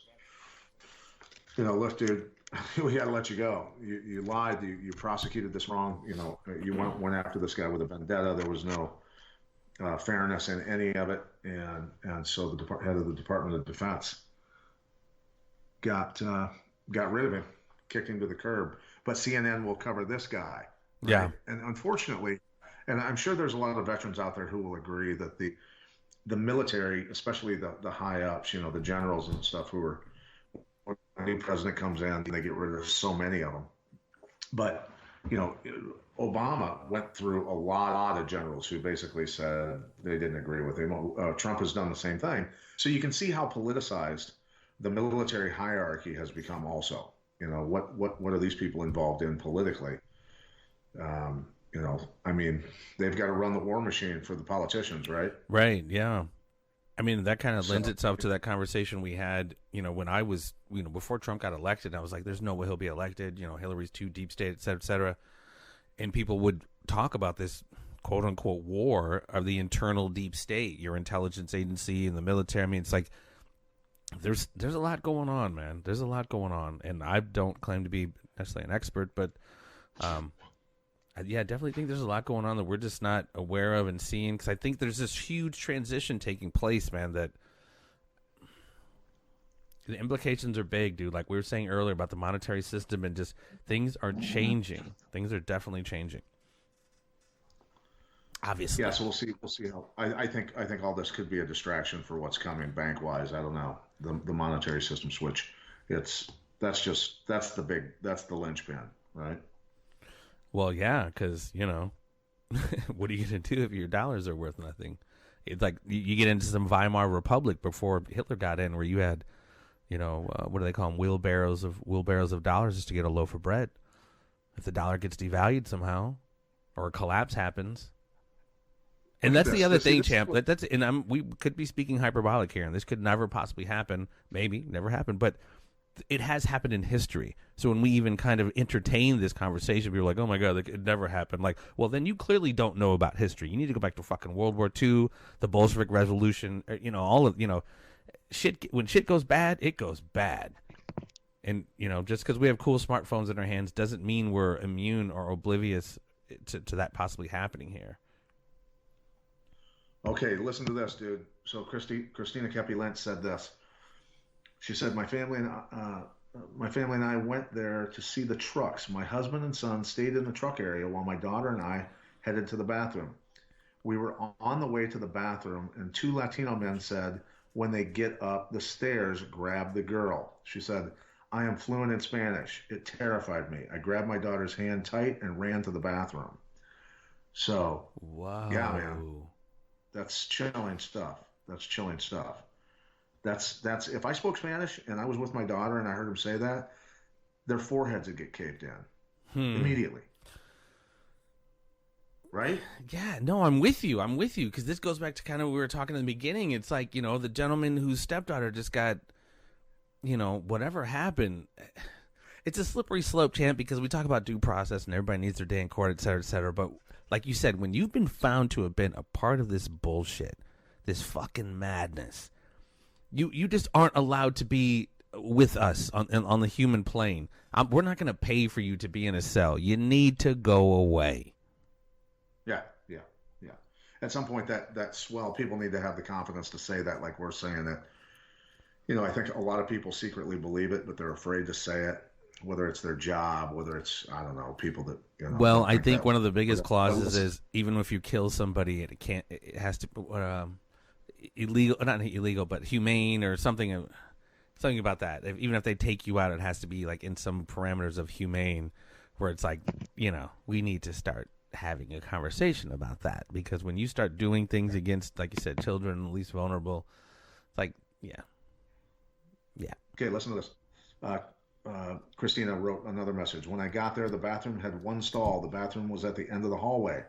lifted, we got to let you go. You lied. You prosecuted this wrong. You went after this guy with a vendetta. There was no fairness in any of it. And so the head of the Department of Defense got rid of him, kicked him to the curb. But CNN will cover this guy. Right? Yeah. And unfortunately, and I'm sure there's a lot of veterans out there who will agree that the military, especially the high ups, the generals and stuff, who are, when a new president comes in, they get rid of so many of them. But, Obama went through a lot of generals who basically said they didn't agree with him. Trump has done the same thing. So you can see how politicized the military hierarchy has become also. What are these people involved in politically? They've got to run the war machine for the politicians, right? Right, yeah. That kind of lends itself to that conversation we had, when I was, before Trump got elected. I was like, there's no way he'll be elected. Hillary's too deep state, et cetera, et cetera. And people would talk about this quote unquote war of the internal deep state, your intelligence agency and the military. It's like, there's a lot going on, man. There's a lot going on. And I don't claim to be necessarily an expert, but, yeah, I definitely think there's a lot going on that we're just not aware of and seeing, because I think there's this huge transition taking place, man, that the implications are big, dude. Like we were saying earlier about the monetary system, and just things are changing. Things are definitely changing. Obviously. Yeah, so we'll see how. I think all this could be a distraction for what's coming bank wise. I don't know. The monetary system switch. That's the linchpin, right? Well, yeah, because, what are you going to do if your dollars are worth nothing? It's like you get into some Weimar Republic before Hitler got in, where you had, what do they call them? Wheelbarrows of dollars just to get a loaf of bread. If the dollar gets devalued somehow, or a collapse happens. And that's the other thing, champ. We could be speaking hyperbolic here, and this could never possibly happen. Maybe never happen, but it has happened in history. So when we even kind of entertain this conversation, we're like, oh my God, it never happened. Like, well, then you clearly don't know about history. You need to go back to fucking World War II, the Bolshevik Revolution, all of, shit. When shit goes bad, it goes bad. And, just because we have cool smartphones in our hands doesn't mean we're immune or oblivious to that possibly happening here. Okay, listen to this, dude. So Christina Kepi Lynch said this. She said, my family and I went there to see the trucks. My husband and son stayed in the truck area while my daughter and I headed to the bathroom. We were on the way to the bathroom, and two Latino men said, when they get up the stairs, grab the girl. She said, I am fluent in Spanish. It terrified me. I grabbed my daughter's hand tight and ran to the bathroom. So, wow. Yeah, man. That's chilling stuff. That's if I spoke Spanish and I was with my daughter and I heard them say that, their foreheads would get caved in immediately. Right? Yeah, no, I'm with you. Because this goes back to kind of what we were talking in the beginning. It's like, the gentleman whose stepdaughter just got, whatever happened. It's a slippery slope, champ, because we talk about due process and everybody needs their day in court, et cetera, et cetera. But like you said, when you've been found to have been a part of this bullshit, this fucking madness, you just aren't allowed to be with us on the human plane. We're not going to pay for you to be in a cell. You need to go away. Yeah. At some point, that's people need to have the confidence to say that, like we're saying that. I think a lot of people secretly believe it, but they're afraid to say it, whether it's their job, whether it's, I don't know, people that, Well, I think one of the biggest clauses is even if you kill somebody, it has to, illegal, not illegal, but humane or something about that. Even if they take you out, it has to be like in some parameters of humane, where it's like, we need to start having a conversation about that, because when you start doing things against, like you said, children, the least vulnerable, it's like, yeah. Okay, listen to this. Christina wrote another message. When I got there, the bathroom had one stall. The bathroom was at the end of the hallway.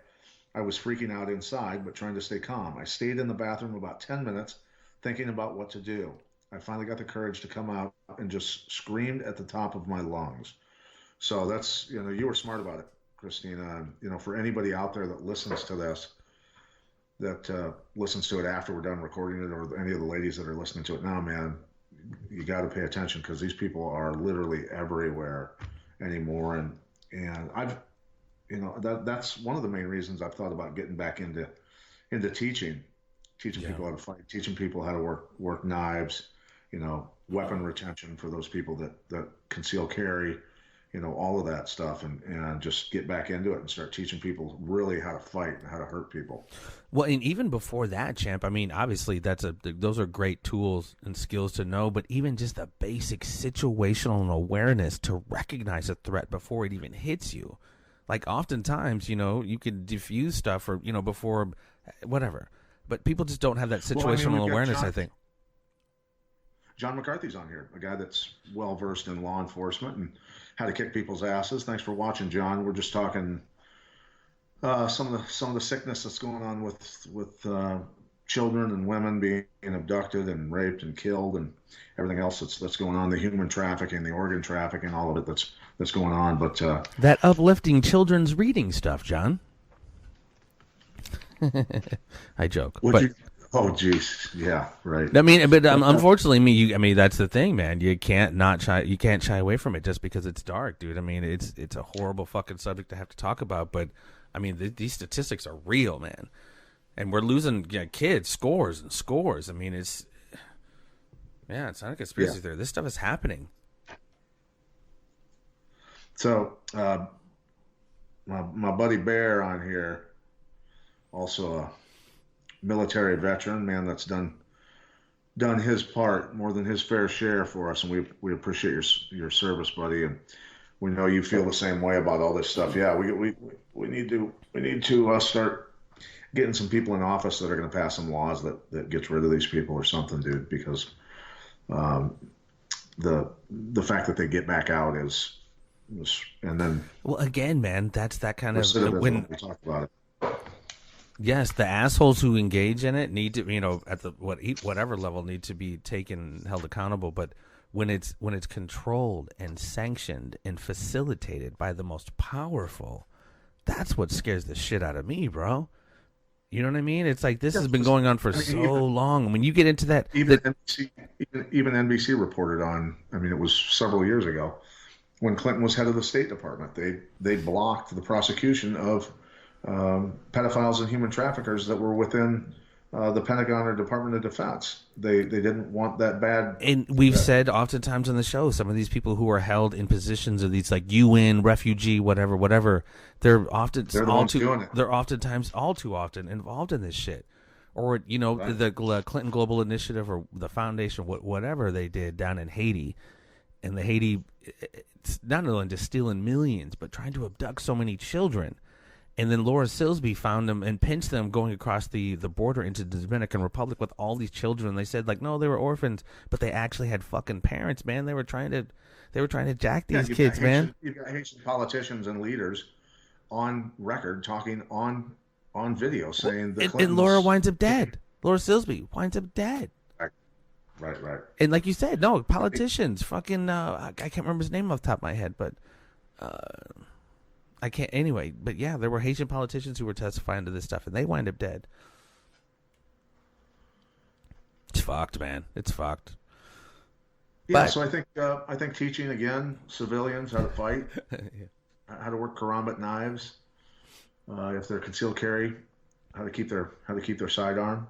I was freaking out inside, but trying to stay calm. I stayed in the bathroom about 10 minutes, thinking about what to do. I finally got the courage to come out and just screamed at the top of my lungs. So that's, you were smart about it, Christina. For anybody out there that listens to this, that listens to it after we're done recording it, or any of the ladies that are listening to it now, man, you got to pay attention, because these people are literally everywhere anymore. And I've, that's one of the main reasons I've thought about getting back into teaching people how to fight, teaching people how to work knives, weapon retention for those people that conceal carry, all of that stuff, and just get back into it and start teaching people really how to fight and how to hurt people. Well, and even before that, champ, I mean, obviously those are great tools and skills to know, but even just the basic situational awareness to recognize a threat before it even hits you. Like oftentimes, you can diffuse stuff or, before whatever, but people just don't have that situational awareness, I think. John McCarthy's on here, a guy that's well-versed in law enforcement and how to kick people's asses. Thanks for watching, John. We're just talking some of the sickness that's going on with children and women being abducted and raped and killed, and everything else that's going on, the human trafficking, the organ trafficking, all of it that's going on. But that uplifting children's reading stuff, John. I joke. Oh, geez. Yeah, right. I mean, but unfortunately, that's the thing, man. You can't shy away from it just because it's dark, dude. I mean, it's a horrible fucking subject to have to talk about, but I mean, these statistics are real, man. And we're losing kids, scores and scores. I mean, it's not a conspiracy theory. This stuff is happening. So, my buddy Bear on here, also a military veteran, man that's done his part, more than his fair share for us, and we appreciate your service, buddy, and we know you feel the same way about all this stuff. Yeah, we need to start getting some people in office that are going to pass some laws that gets rid of these people or something, dude, because the fact that they get back out is, and then, well, again, man, that's that kind of when we talk about it. Yes, the assholes who engage in it need to, at the whatever level, need to be held accountable. But when it's controlled and sanctioned and facilitated by the most powerful, that's what scares the shit out of me, bro. You know what I mean? It's like this has been going on for so long. When you get into that, even NBC reported on. I mean, it was several years ago when Clinton was head of the State Department. They blocked the prosecution of pedophiles and human traffickers that were within the Pentagon or Department of Defense. They didn't want that bad. And we've said oftentimes on the show, some of these people who are held in positions of these like UN, refugee, whatever, they're oftentimes all too often involved in this shit. Or, right. The Clinton Global Initiative or the foundation, whatever they did down in Haiti. And the Haiti, it's not only just stealing millions, but trying to abduct so many children. And then Laura Silsby found them and pinched them going across the border into the Dominican Republic with all these children. They said, like, no, they were orphans, but they actually had fucking parents, man. They were trying to jack these kids, man. You've got Haitian politicians and leaders on record talking on video saying the and Laura winds up dead. Laura Silsby winds up dead. Right. And like you said, no, politicians, fucking, I can't remember his name off the top of my head, but I can't, anyway. But yeah, there were Haitian politicians who were testifying to this stuff, and they wind up dead. It's fucked, man. It's fucked. Yeah, so I think teaching, again, civilians how to fight, how to work karambit knives, if they're concealed carry, how to keep their sidearm.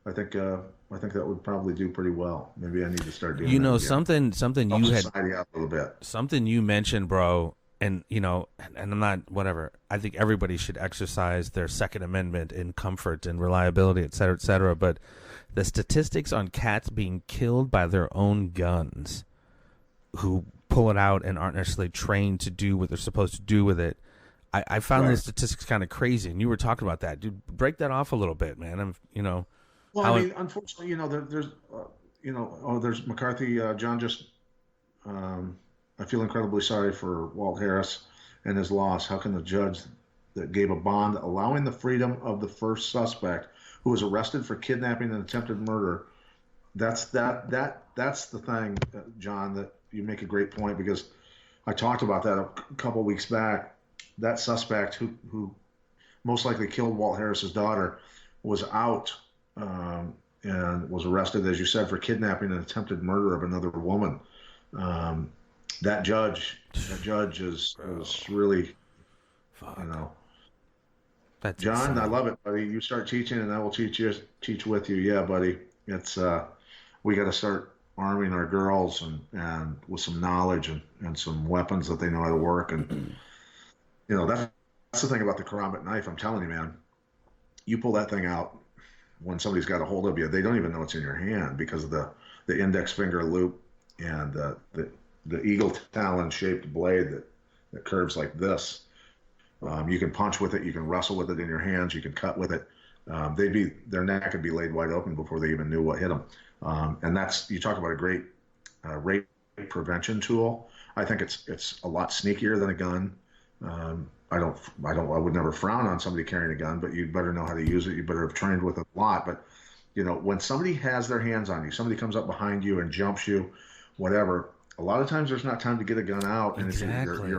I think that would probably do pretty well. Maybe I need to start doing. Something help you had society out a little bit. Something you mentioned, bro, and and I'm not whatever. I think everybody should exercise their Second Amendment in comfort and reliability, et cetera, et cetera. But the statistics on cats being killed by their own guns, who pull it out and aren't necessarily trained to do what they're supposed to do with it. I found those statistics kind of crazy, and you were talking about that, dude. Break that off a little bit, man. Well, I mean, unfortunately, there's McCarthy. John just, I feel incredibly sorry for Walt Harris and his loss. How can the judge that gave a bond allowing the freedom of the first suspect who was arrested for kidnapping and attempted murder? That's the thing, John, that you make a great point, because I talked about that a couple weeks back. That suspect who most likely killed Walt Harris's daughter was out and was arrested, as you said, for kidnapping and attempted murder of another woman. That judge is really, fuck. That's John, insane. I love it, buddy. You start teaching, and I will teach with you. Yeah, buddy. It's we got to start arming our girls and with some knowledge and some weapons that they know how to work. And that's the thing about the karambit knife. I'm telling you, man. You pull that thing out when somebody's got a hold of you, they don't even know it's in your hand because of the index finger loop and the eagle talon shaped blade that curves like this. You can punch with it, you can wrestle with it in your hands, you can cut with it. Their neck could be laid wide open before they even knew what hit them. And that's, you talk about a great rape prevention tool. I think it's a lot sneakier than a gun. I would never frown on somebody carrying a gun, but you'd better know how to use it. You better have trained with it a lot. But, when somebody has their hands on you, somebody comes up behind you and jumps you, whatever, a lot of times there's not time to get a gun out. And exactly.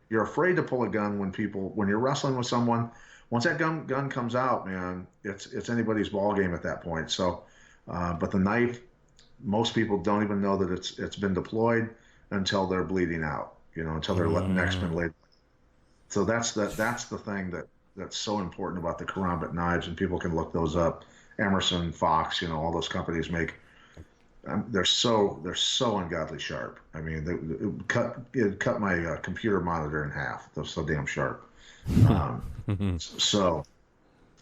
You're afraid to pull a gun when you're wrestling with someone. Once that gun comes out, man, it's anybody's ball game at that point. So, but the knife, most people don't even know that it's been deployed until they're bleeding out, until their neck's been laid. So that's the thing that's so important about the karambit knives, and people can look those up. Emerson, Fox, all those companies make. They're so ungodly sharp. I mean, it cut my computer monitor in half. They're so damn sharp. So,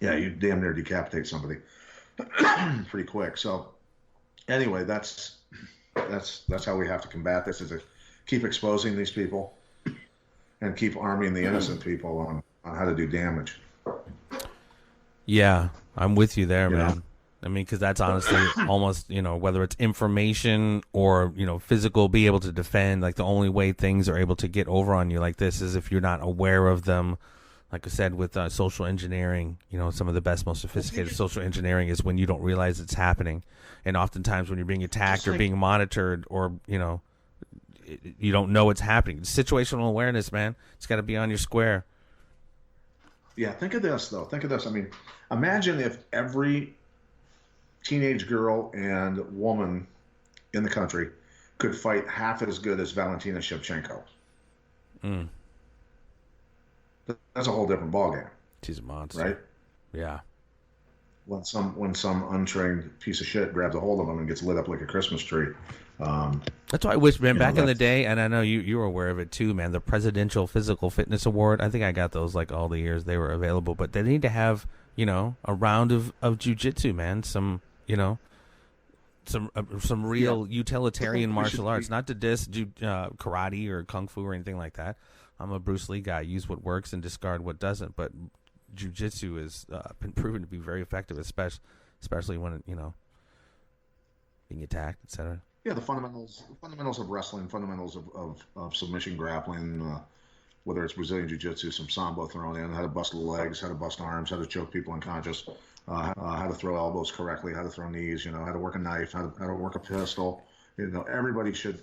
yeah, you damn near decapitate somebody pretty quick. So, anyway, that's how we have to combat this: is to keep exposing these people and keep arming the innocent people on how to do damage. Yeah, I'm with you there, man. I mean, because that's honestly almost, whether it's information or, physical, be able to defend, like the only way things are able to get over on you like this is if you're not aware of them. Like I said, with social engineering, some of the best, most sophisticated social engineering is when you don't realize it's happening. And oftentimes when you're being attacked or being monitored or, you don't know what's happening. Situational awareness, man. It's got to be on your square. Yeah, think of this, though. I mean, imagine if every teenage girl and woman in the country could fight half as good as Valentina Shevchenko. That's a whole different ballgame. She's a monster. Right? Yeah. When some untrained piece of shit grabs a hold of them and gets lit up like a Christmas tree. That's why I wish, man, back in the day, and I know you were aware of it too, man, the Presidential Physical Fitness Award, I think I got those like all the years they were available, but they need to have, a round of jiu-jitsu, man, some real utilitarian martial arts, not to diss karate or kung fu or anything like that, I'm a Bruce Lee guy. Use what works and discard what doesn't. But jiu-jitsu has been proven to be very effective, especially when being attacked, etc. Yeah, the fundamentals of wrestling, fundamentals of submission grappling, whether it's Brazilian jiu-jitsu, some sambo thrown in, how to bust legs, how to bust arms, how to choke people unconscious, how to throw elbows correctly, how to throw knees, how to work a knife, how to work a pistol. Everybody should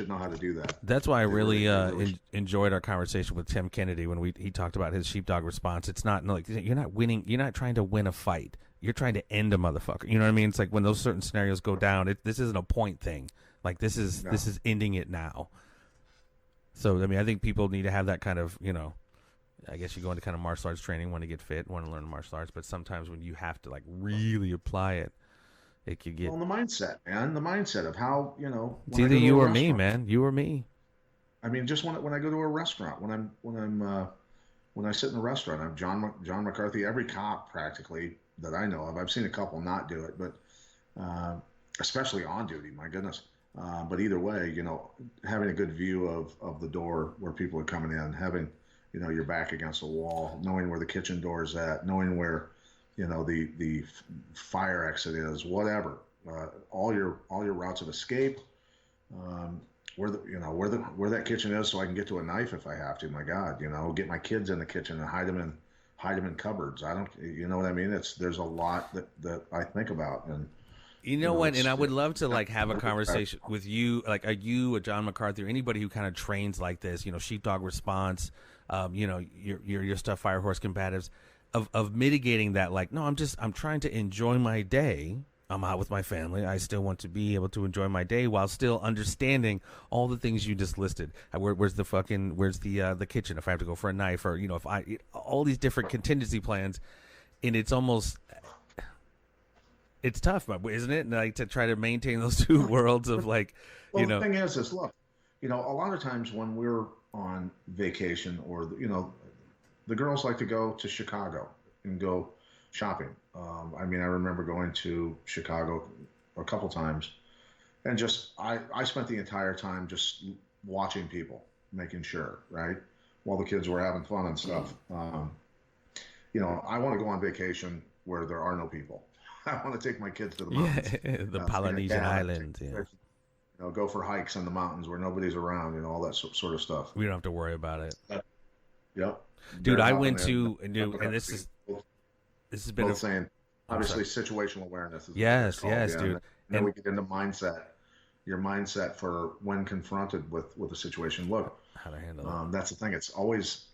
know how to do that. That's why I really enjoyed our conversation with Tim Kennedy when he talked about his sheepdog response. It's not like you're not winning. You're not trying to win a fight. You're trying to end a motherfucker. You know what I mean? It's like when those certain scenarios go down. This isn't a point thing. Like this is ending it now. So I mean, I think people need to have that kind of I guess you go into kind of martial arts training, want to get fit, want to learn martial arts, but sometimes when you have to like really apply it. It could get the mindset, man. The mindset of how It's either you or me, man. You or me. I mean, just when I go to a restaurant, when I sit in a restaurant, I'm John McCarthy. Every cop practically that I know of, I've seen a couple not do it, but especially on duty. My goodness. But either way, having a good view of the door where people are coming in, having your back against the wall, knowing where the kitchen door is at, knowing where the fire exit is, whatever, all your routes of escape, where that kitchen is, so I can get to a knife if I have to. My God, get my kids in the kitchen and hide them in cupboards. I don't, what I mean? There's a lot that I think about, and what? And I would love to like have a conversation with you, like a John McCarthy, or anybody who kind of trains like this, sheepdog response, your stuff, fire horse combatives. Of mitigating that, like, no, I'm trying to enjoy my day. I'm out with my family. I still want to be able to enjoy my day while still understanding all the things you just listed. Where's the kitchen if I have to go for a knife, or if all these different contingency plans, and it's tough, isn't it? Like to try to maintain those two worlds of like, the thing is look, a lot of times when we're on vacation or the girls like to go to Chicago and go shopping. I mean, I remember going to Chicago a couple times, and I spent the entire time just watching people, making sure, right, while the kids were having fun and stuff. I want to go on vacation where there are no people. I want to take my kids to the mountains, the Polynesian islands. Go for hikes in the mountains where nobody's around, all that sort of stuff. We don't have to worry about it. Yep. Dude, I went to and this has been saying obviously situational awareness is yes, dude. And then we get into mindset. Your mindset for when confronted with a situation. Look, how to handle it. That's the thing. It's always,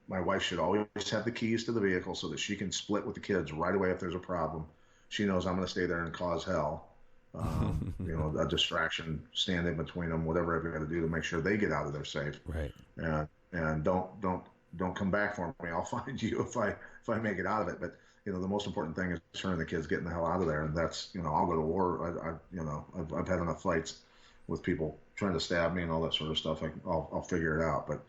my wife should always have the keys to the vehicle so that she can split with the kids right away if there's a problem. She knows I'm going to stay there and cause hell. A distraction, stand in between them, whatever I've got to do to make sure they get out of there safe. Right. And don't come back for me. I'll find you if I make it out of it. But the most important thing is turning the kids, getting the hell out of there. And that's I'll go to war. I've had enough fights with people trying to stab me and all that sort of stuff. I'll figure it out. But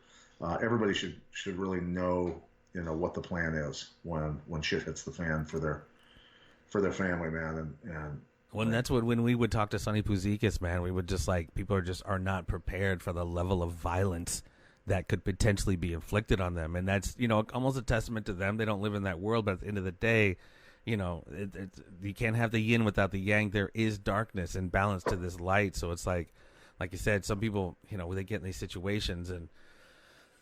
everybody should really know what the plan is when shit hits the fan for their family, man. When when we would talk to Sonny Puzikis, man, we would just like people are not prepared for the level of violence that could potentially be inflicted on them, and that's almost a testament to them. They don't live in that world, but at the end of the day, you can't have the yin without the yang. There is darkness and balance to this light. So it's like you said, some people when they get in these situations and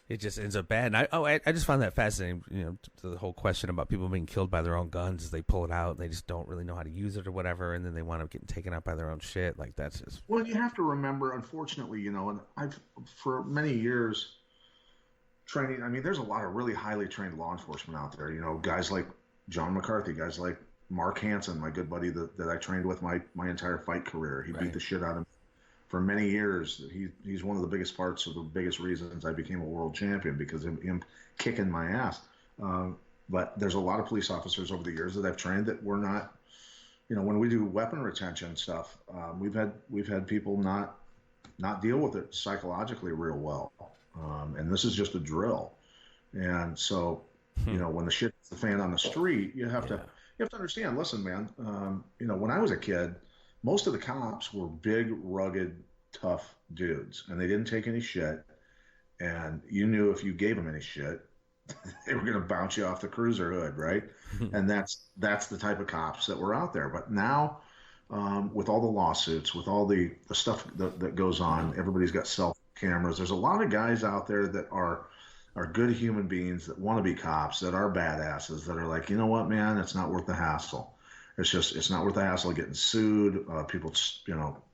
it just ends up bad. And I just found that fascinating. The whole question about people being killed by their own guns as they pull it out, and they just don't really know how to use it or whatever, and then they wind up getting taken out by their own shit. Like that's just. Well, you have to remember, unfortunately, and I've for many years training. I mean, there's a lot of really highly trained law enforcement out there. Guys like John McCarthy, guys like Mark Hansen, my good buddy that I trained with my entire fight career. He beat the shit out of me for many years. He's one of the biggest parts of the biggest reasons I became a world champion, because of him kicking my ass. But there's a lot of police officers over the years that I've trained that were not, when we do weapon retention stuff, we've had people not deal with it psychologically real well. And this is just a drill. And so, when the shit hits the fan on the street, you have to understand, listen, man, when I was a kid, most of the cops were big, rugged, tough dudes, and they didn't take any shit. and you knew if you gave them any shit, they were going to bounce you off the cruiser hood, right? And that's the type of cops that were out there. But now, with all the lawsuits, with all the stuff that goes on, everybody's got cell cameras. There's a lot of guys out there that are good human beings that want to be cops, that are badasses, that are like, you know what, man, it's not worth the hassle. It's not worth the hassle of getting sued. People,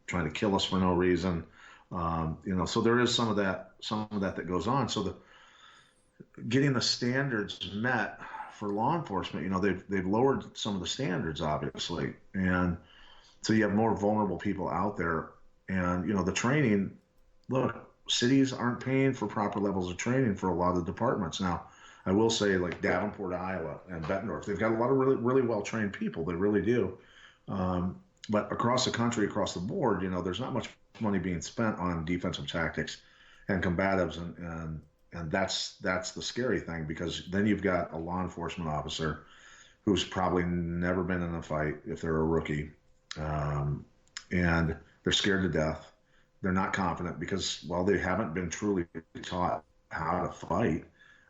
trying to kill us for no reason. So there is some of that goes on. So getting the standards met for law enforcement, they've lowered some of the standards, obviously, and so you have more vulnerable people out there. And the training, look, cities aren't paying for proper levels of training for a lot of the departments. Now, I will say, like Davenport, Iowa, and Bettendorf, they've got a lot of really, really well-trained people. They really do. But across the country, across the board, there's not much money being spent on defensive tactics and combatives, and that's the scary thing, because then you've got a law enforcement officer who's probably never been in a fight if they're a rookie, and they're scared to death. They're not confident because, well, they haven't been truly taught how to fight,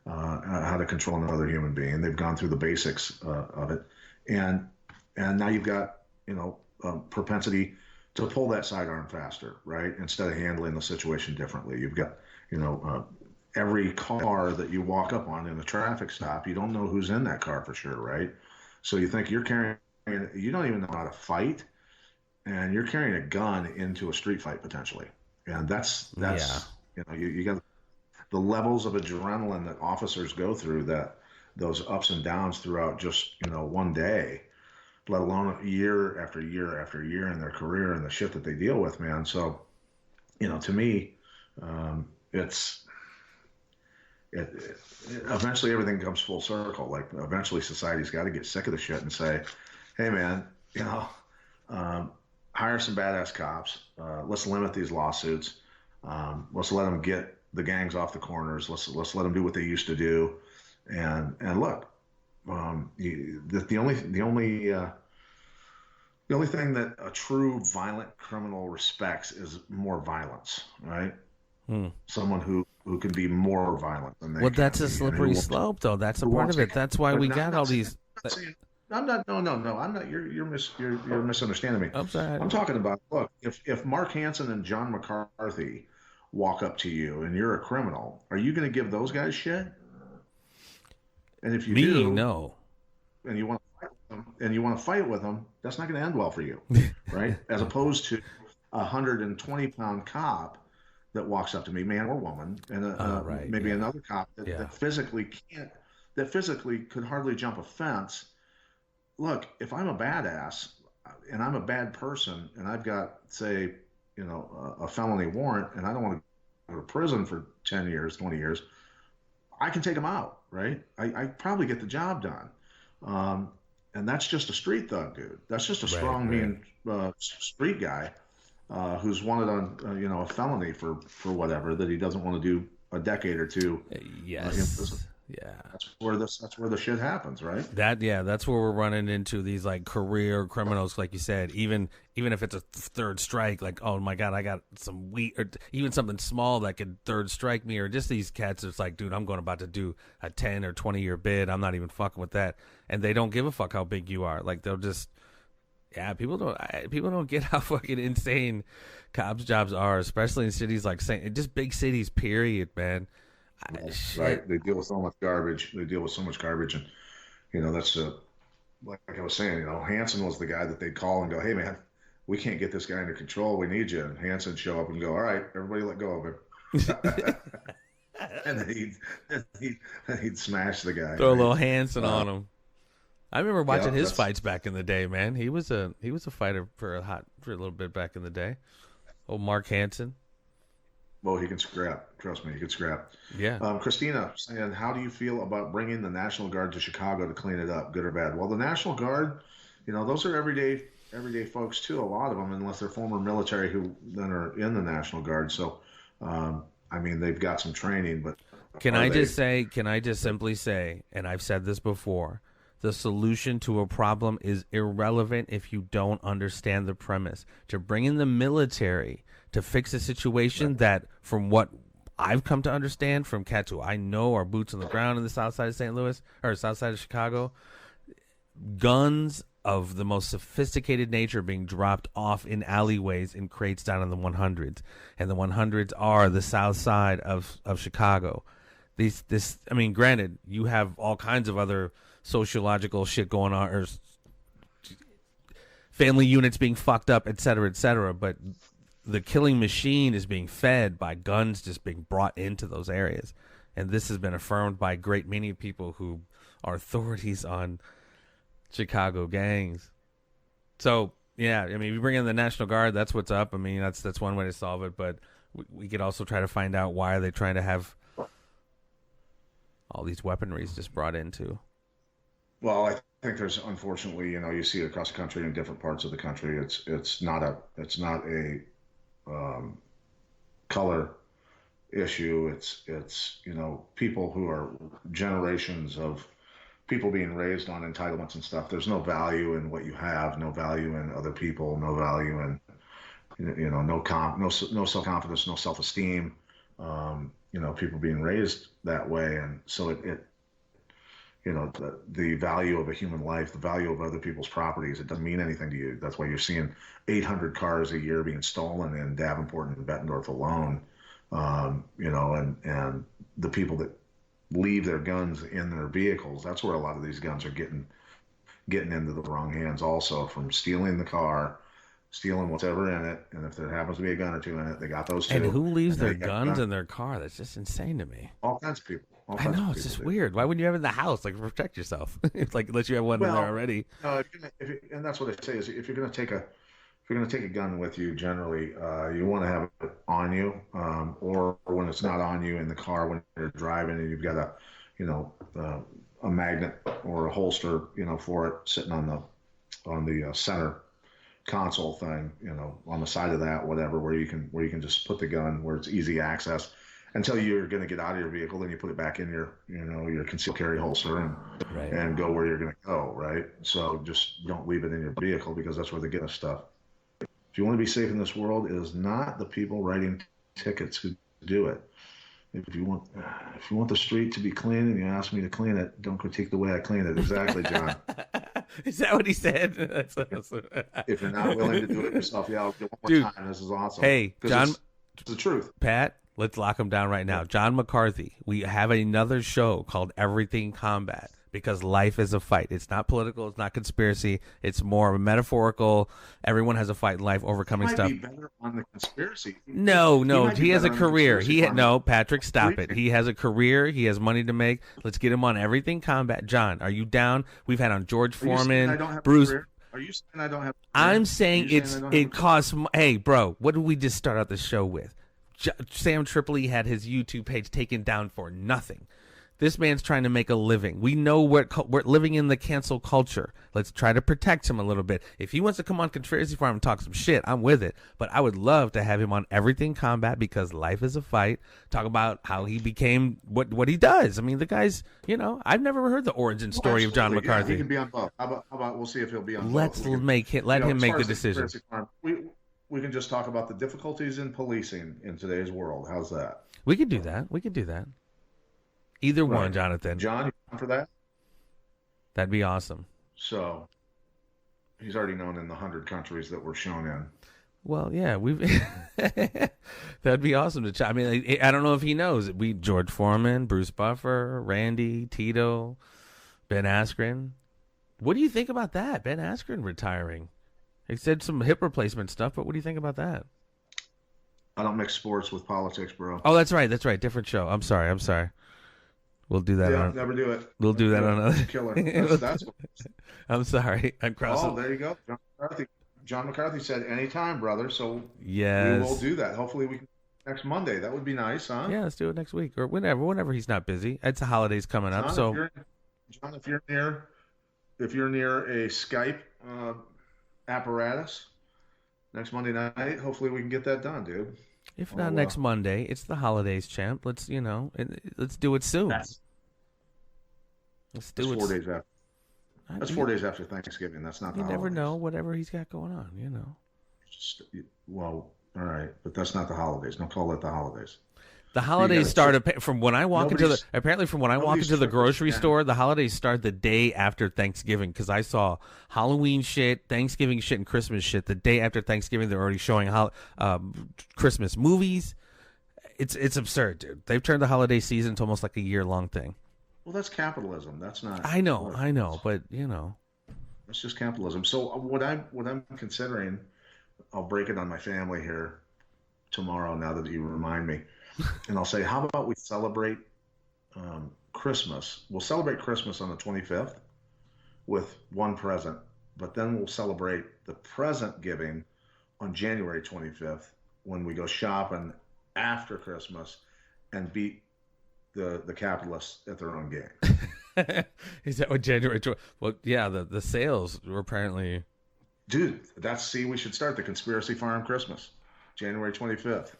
how to control another human being. They've gone through the basics of it, and now you've got propensity to pull that sidearm faster, right? Instead of handling the situation differently. You've got every car that you walk up on in a traffic stop, you don't know who's in that car for sure, right? So you think you're carrying, you don't even know how to fight, and you're carrying a gun into a street fight potentially. And that's you got the levels of adrenaline that officers go through, that those ups and downs throughout just one day, let alone year after year after year in their career, and the shit that they deal with, man. So to me, eventually everything comes full circle. Like, eventually society's got to get sick of the shit and say, hey man, hire some badass cops. Let's limit these lawsuits. Let's let them get the gangs off the corners. Let's let them do what they used to do. And look, the only thing that a true violent criminal respects is more violence, right? Someone who can be more violent than they. Well, that's a slippery slope, though. That's a part of it. That's why we got all these. I'm not. No. I'm not. You're misunderstanding me. I'm sorry. I'm talking about. Look, if Mark Hansen and John McCarthy walk up to you and you're a criminal, are you going to give those guys shit? And if you do, no. And you want to fight with them, that's not going to end well for you, right? As opposed to a 120-pound cop that walks up to me, man or woman, and another cop that physically could hardly jump a fence. Look, if I'm a badass and I'm a bad person and I've got, say, a felony warrant, and I don't want to go to prison for 10 years, 20 years, I can take them out, right? I probably get the job done. And that's just a street thug, dude. That's just a strong, mean street guy who's wanted on, a felony for whatever, that he doesn't want to do a decade or two. Yes. Yeah. That's where the shit happens, right? That's where we're running into these like career criminals, like you said. Even if it's a third strike, like, oh my God, I got some wheat, or even something small that could third strike me, or just these cats. It's like, dude, I'm about to do a 10 or 20 year bid. I'm not even fucking with that, and they don't give a fuck how big you are. Like, they'll just. Yeah, people don't get how fucking insane cops' jobs are, especially in cities like just big cities. Period, man. Right, they deal with so much garbage. And that's like I was saying. Hansen was the guy that they'd call and go, "Hey, man, we can't get this guy under control. We need you." And Hansen would show up and go, "All right, everybody, let go of him." And then he'd smash the guy. Throw a little Hansen on him. I remember watching his fights back in the day, man. He was a fighter for a little bit back in the day. Old Mark Hansen. Well, he can scrap. Trust me, he can scrap. Yeah. Christina saying, how do you feel about bringing the National Guard to Chicago to clean it up, good or bad? Well, the National Guard, those are everyday folks too. A lot of them, unless they're former military who then are in the National Guard. So, they've got some training. But can I just simply say, and I've said this before, the solution to a problem is irrelevant if you don't understand the premise. To bring in the military to fix a situation that, from what I've come to understand from cats who I know are boots on the ground in the south side of St. Louis or south side of Chicago, guns of the most sophisticated nature being dropped off in alleyways in crates down in the 100s. And the 100s are the south side of Chicago. I mean, granted, you have all kinds of other sociological shit going on, or family units being fucked up, et cetera, but the killing machine is being fed by guns just being brought into those areas. And this has been affirmed by a great many people who are authorities on Chicago gangs. So, yeah, I mean, if you bring in the National Guard, that's what's up. I mean, that's one way to solve it, but we could also try to find out why are they trying to have all these weaponries just brought into. Well, I think there's, unfortunately, you see it across the country in different parts of the country. It's not a color issue. It's people who are generations of people being raised on entitlements and stuff. There's no value in what you have, no value in other people, no value in no self-confidence, no self-esteem. People being raised that way, and so the value of a human life, the value of other people's properties, it doesn't mean anything to you. That's why you're seeing 800 cars a year being stolen in Davenport and Bettendorf alone. And the people that leave their guns in their vehicles, that's where a lot of these guns are getting into the wrong hands also, from stealing the car, stealing whatever in it, and if there happens to be a gun or two in it, they got those two. And who leaves their guns in their car? That's just insane to me. All kinds of people. I know, it's just weird. Why wouldn't you have it in the house, like, protect yourself? It's like, unless you have one in there already. No, and that's what I say is, if you're going to take a gun with you, generally, you want to have it on you, or when it's not on you in the car when you're driving and you've got a magnet or a holster, for it sitting on the center console thing, on the side of that, whatever, where you can just put the gun where it's easy access until you're going to get out of your vehicle. Then you put it back in your concealed carry holster and go where you're going to go. Right. So just don't leave it in your vehicle, because that's where they get us stuff. If you want to be safe in this world, it is not the people writing tickets who do it. If you want the street to be clean and you ask me to clean it, don't critique the way I clean it. Exactly, John. Is that what he said? That's awesome. If you're not willing to do it yourself, I'll do it one more time. This is awesome. Hey, John, it's the truth. Pat, let's lock him down right now. John McCarthy, we have another show called Everything Combat, because life is a fight. It's not political. It's not conspiracy. It's more of a metaphorical. Everyone has a fight in life, overcoming stuff. He might be better on the conspiracy. No. He has a career. No, Patrick, stop it. He has a career. He has money to make. Let's get him on Everything Combat. John, are you down? We've had on George Foreman, Bruce. Are you saying I don't have? I'm saying it costs. Hey, bro, what did we just start out the show with? Sam Tripoli had his YouTube page taken down for nothing. This man's trying to make a living. We know we're living in the cancel culture. Let's try to protect him a little bit. If he wants to come on Conspiracy Farm and talk some shit, I'm with it. But I would love to have him on Everything Combat, because life is a fight. Talk about how he became what he does. I mean, the guy's, I've never heard the origin story of John McCarthy. He can be on both. How about we'll see if he'll be on both. Let him make the decision. We can just talk about the difficulties in policing in today's world. How's that? We could do that. Either one, Jonathan. John, you down for that? That'd be awesome. So, he's already known in the 100 countries that we're shown in. Well, yeah, that'd be awesome to chat. I mean, I don't know if he knows. George Foreman, Bruce Buffer, Randy, Tito, Ben Askren. What do you think about that? Ben Askren retiring. He said some hip replacement stuff, but what do you think about that? I don't mix sports with politics, bro. Oh, that's right. Different show. I'm sorry. We'll do that. Yeah, never do it. We'll do that on another. Killer. That's what. I'm sorry. I'm crossing. Oh, there you go. John McCarthy said anytime, brother. So yes, we will do that. Hopefully we can next Monday. That would be nice, huh? Yeah, let's do it next week or whenever he's not busy. It's the holidays coming up. So John, if you're near a Skype apparatus next Monday night, hopefully we can get that done, dude. If not next Monday, it's the holidays, champ. Let's let's do it soon. Let's do it. 4 days after. That's 4 days after Thanksgiving. That's not. You never know. Whatever he's got going on, Well, all right, but that's not the holidays. Don't call it the holidays. The holidays start from when I walk into the grocery store. The holidays start the day after Thanksgiving because I saw Halloween shit, Thanksgiving shit, and Christmas shit the day after Thanksgiving. They're already showing Christmas movies. It's absurd, dude. They've turned the holiday season into almost like a year-long thing. Well, that's capitalism. That's not. I know, but it's just capitalism. So what I'm considering, I'll break it on my family here tomorrow. Now that you remind me. And I'll say, how about we celebrate Christmas? We'll celebrate Christmas on the 25th with one present, but then we'll celebrate the present giving on January 25th when we go shopping after Christmas and beat the capitalists at their own game. Is that what January 12th? Well, yeah, the sales were apparently... Dude, we should start the Conspiracy Farm Christmas, January 25th.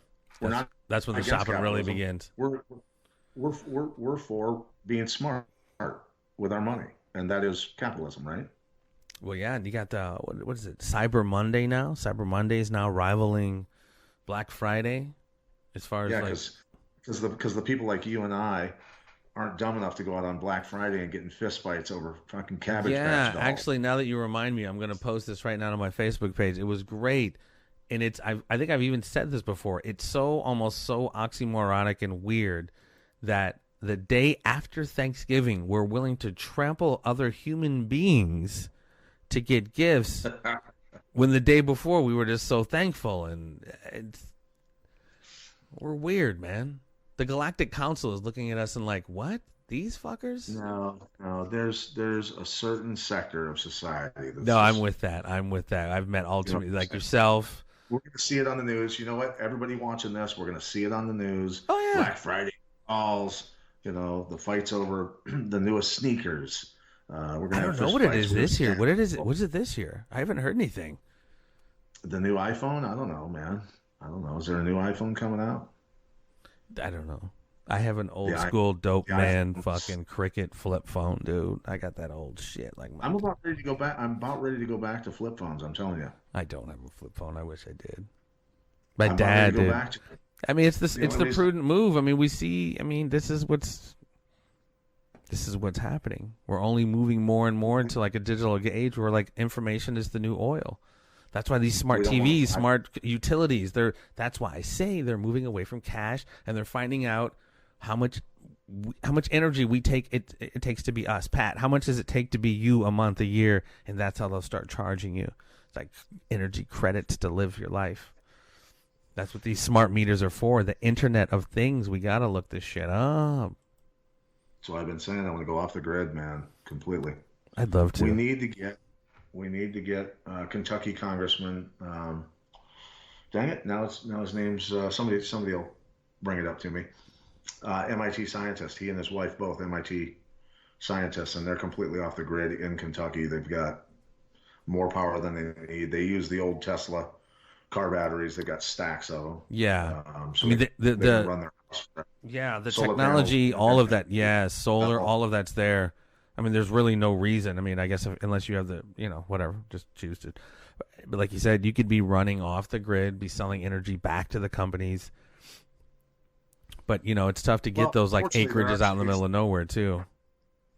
That's when the shopping really begins. We're for being smart with our money, and that is capitalism, right? Well, yeah, and you got what is it? Cyber Monday now. Cyber Monday is now rivaling Black Friday, as far as because the people like you and I aren't dumb enough to go out on Black Friday and get in fistfights over fucking Cabbage Patch dolls. Actually, now that you remind me, I'm going to post this right now on my Facebook page. It was great. And I think I've even said this before. It's almost so oxymoronic and weird that the day after Thanksgiving, we're willing to trample other human beings to get gifts when the day before we were just so thankful. And we're weird, man. The Galactic Council is looking at us and like, what? These fuckers? No. There's a certain sector of society. I'm with that. I've met alternate like yourself. We're going to see it on the news. You know what? Everybody watching this, we're going to see it on the news. Oh, yeah. Black Friday calls, the fights over the newest sneakers. I don't know what it is this year. What is it this year? I haven't heard anything. The new iPhone? I don't know, man. I don't know. Is there a new iPhone coming out? I don't know. I have an old school dope man fucking Cricket flip phone, dude. I got that old shit. Like I'm about ready to go back. I'm about ready to go back to flip phones. I'm telling you. I don't have a flip phone. I wish I did. My dad did. I mean, it's the prudent move. I mean, we see. I mean, this is what's happening. We're only moving more and more into like a digital age where like information is the new oil. That's why these smart TVs, smart utilities, that's why I say they're moving away from cash and they're finding out how much energy it takes to be us. Pat, how much does it take to be you a month, a year? And that's how they'll start charging you. It's like energy credits to live your life. That's what these smart meters are for. The Internet of Things. We got to look this shit up. So I've been saying I want to go off the grid, man, completely. I'd love to. We need to get Kentucky Congressman. Dang it! Now his name's somebody will bring it up to me. MIT scientist. He and his wife both MIT scientists, and they're completely off the grid in Kentucky. They've got more power than they need. They use the old Tesla car batteries. They got stacks of them. Yeah, so I mean they can run their house. Yeah, the Solar technology, panels, all of that. Yeah, solar, all of that's there. I mean, there's really no reason. I mean, I guess unless you have the, whatever, just choose to. But like you said, you could be running off the grid, be selling energy back to the companies. But, it's tough to get those like acreages out in the middle of nowhere too.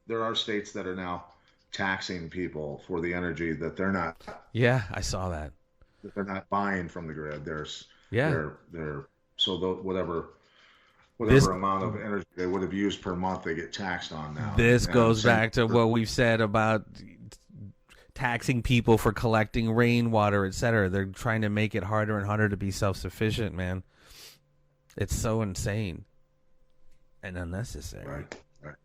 There are states that are now taxing people for the energy that they're not. Yeah, I saw that. That they're not buying from the grid. Whatever amount of energy they would have used per month, they get taxed on now. This goes back to what we've said about taxing people for collecting rainwater, etc. They're trying to make it harder and harder to be self-sufficient, man. It's so insane and unnecessary. Right.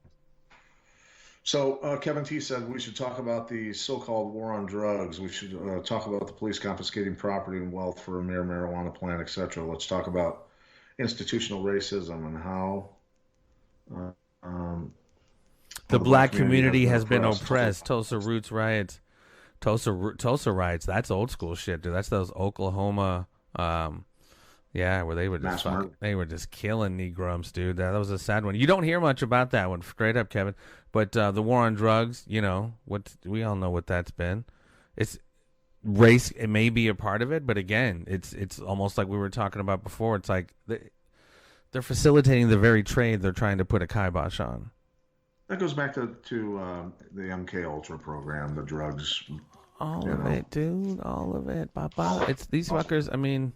So Kevin T said we should talk about the so-called war on drugs. We should talk about the police confiscating property and wealth for a mere marijuana plant, etc. Let's talk about institutional racism and how the black community has been oppressed. Tulsa Roots riots. Tulsa riots. That's old school shit, dude. That's those Oklahoma, where they were just killing Negroes, dude. That was a sad one. You don't hear much about that one, straight up, Kevin. But the war on drugs, we all know what that's been. It's race. It may be a part of it, but again, it's almost like we were talking about before. It's like They're facilitating the very trade they're trying to put a kibosh on. That goes back to the MK Ultra program, the drugs. All of it, dude. All of it. Papa. It's these fuckers. I mean,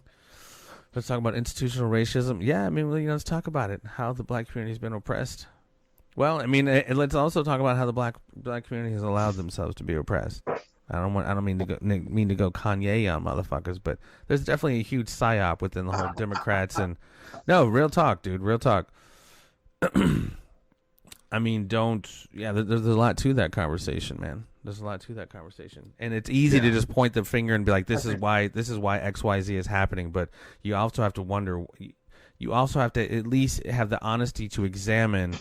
let's talk about institutional racism. Yeah, I mean, let's talk about it. How the black community has been oppressed. Well, I mean, let's also talk about how the black community has allowed themselves to be oppressed. I don't mean to go Kanye on motherfuckers, but there's definitely a huge psyop within the whole Democrats and no, real talk, dude, real talk. I mean, there's a lot to that conversation, man. There's a lot to that conversation, and it's easy to just point the finger and be like, this is why XYZ is happening. But you also have to wonder. You also have to at least have the honesty to examine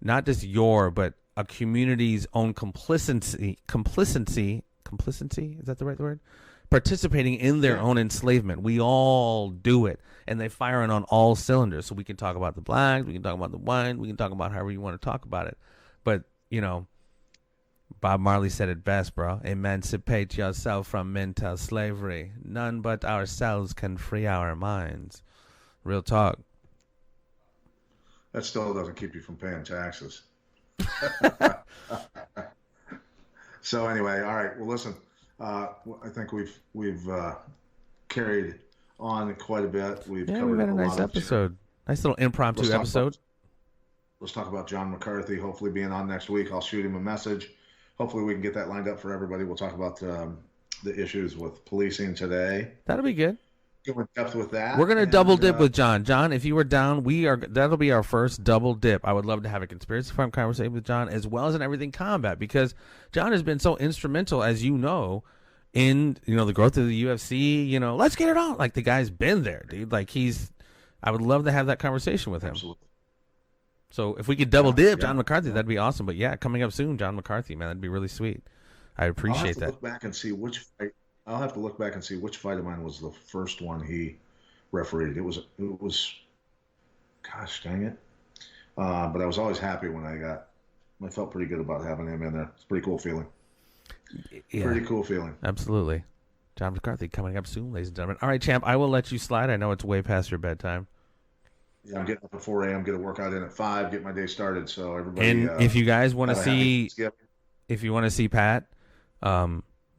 not just but a community's own complicity. Is that the right word? Participating in their own enslavement. We all do it. And they firing on all cylinders. So we can talk about the blacks, we can talk about the white, we can talk about however you want to talk about it. But, Bob Marley said it best, bro. Emancipate yourself from mental slavery. None but ourselves can free our minds. Real talk. That still doesn't keep you from paying taxes. So anyway, all right. Well, listen, I think we've carried on quite a bit. We've had a nice episode. Nice little impromptu episode. Let's talk about John McCarthy hopefully being on next week. I'll shoot him a message. Hopefully we can get that lined up for everybody. We'll talk about the issues with policing today. That'll be good. Go in depth with that. We're gonna double dip with John. John, if you were down, that'll be our first double dip. I would love to have a conspiracy farm conversation with John as well as an everything combat because John has been so instrumental, as you know, in the growth of the UFC. Let's get it on. Like the guy's been there, dude. Like I would love to have that conversation with him. Absolutely. So if we could double dip John McCarthy, that'd be awesome. But yeah, coming up soon, John McCarthy, man, that'd be really sweet. I appreciate that. Look back and see which fight. I'll have to look back and see which fight of mine was the first one he refereed. It was, gosh dang it. But I was always happy when I felt pretty good about having him in there. It's a pretty cool feeling. Yeah, pretty cool feeling. Absolutely. John McCarthy coming up soon, ladies and gentlemen. All right, champ, I will let you slide. I know it's way past your bedtime. Yeah, I'm getting up at 4 a.m., get a workout in at 5, get my day started. So everybody. And if you guys want to see Pat,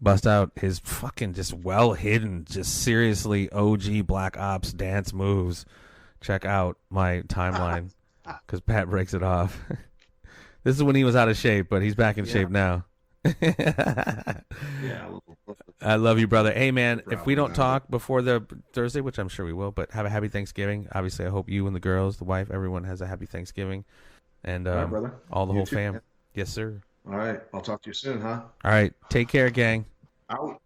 bust out his fucking just well hidden, just seriously OG Black Ops dance moves. Check out my timeline because Pat breaks it off. This is when he was out of shape, but he's back in shape now. I love you, brother. Hey, man, if we don't talk before the Thursday, which I'm sure we will, but have a happy Thanksgiving. Obviously, I hope you and the girls, the wife, everyone has a happy Thanksgiving. And all right, brother. All the whole fam. Yes, sir. All right. I'll talk to you soon, huh? All right. Take care, gang. Out.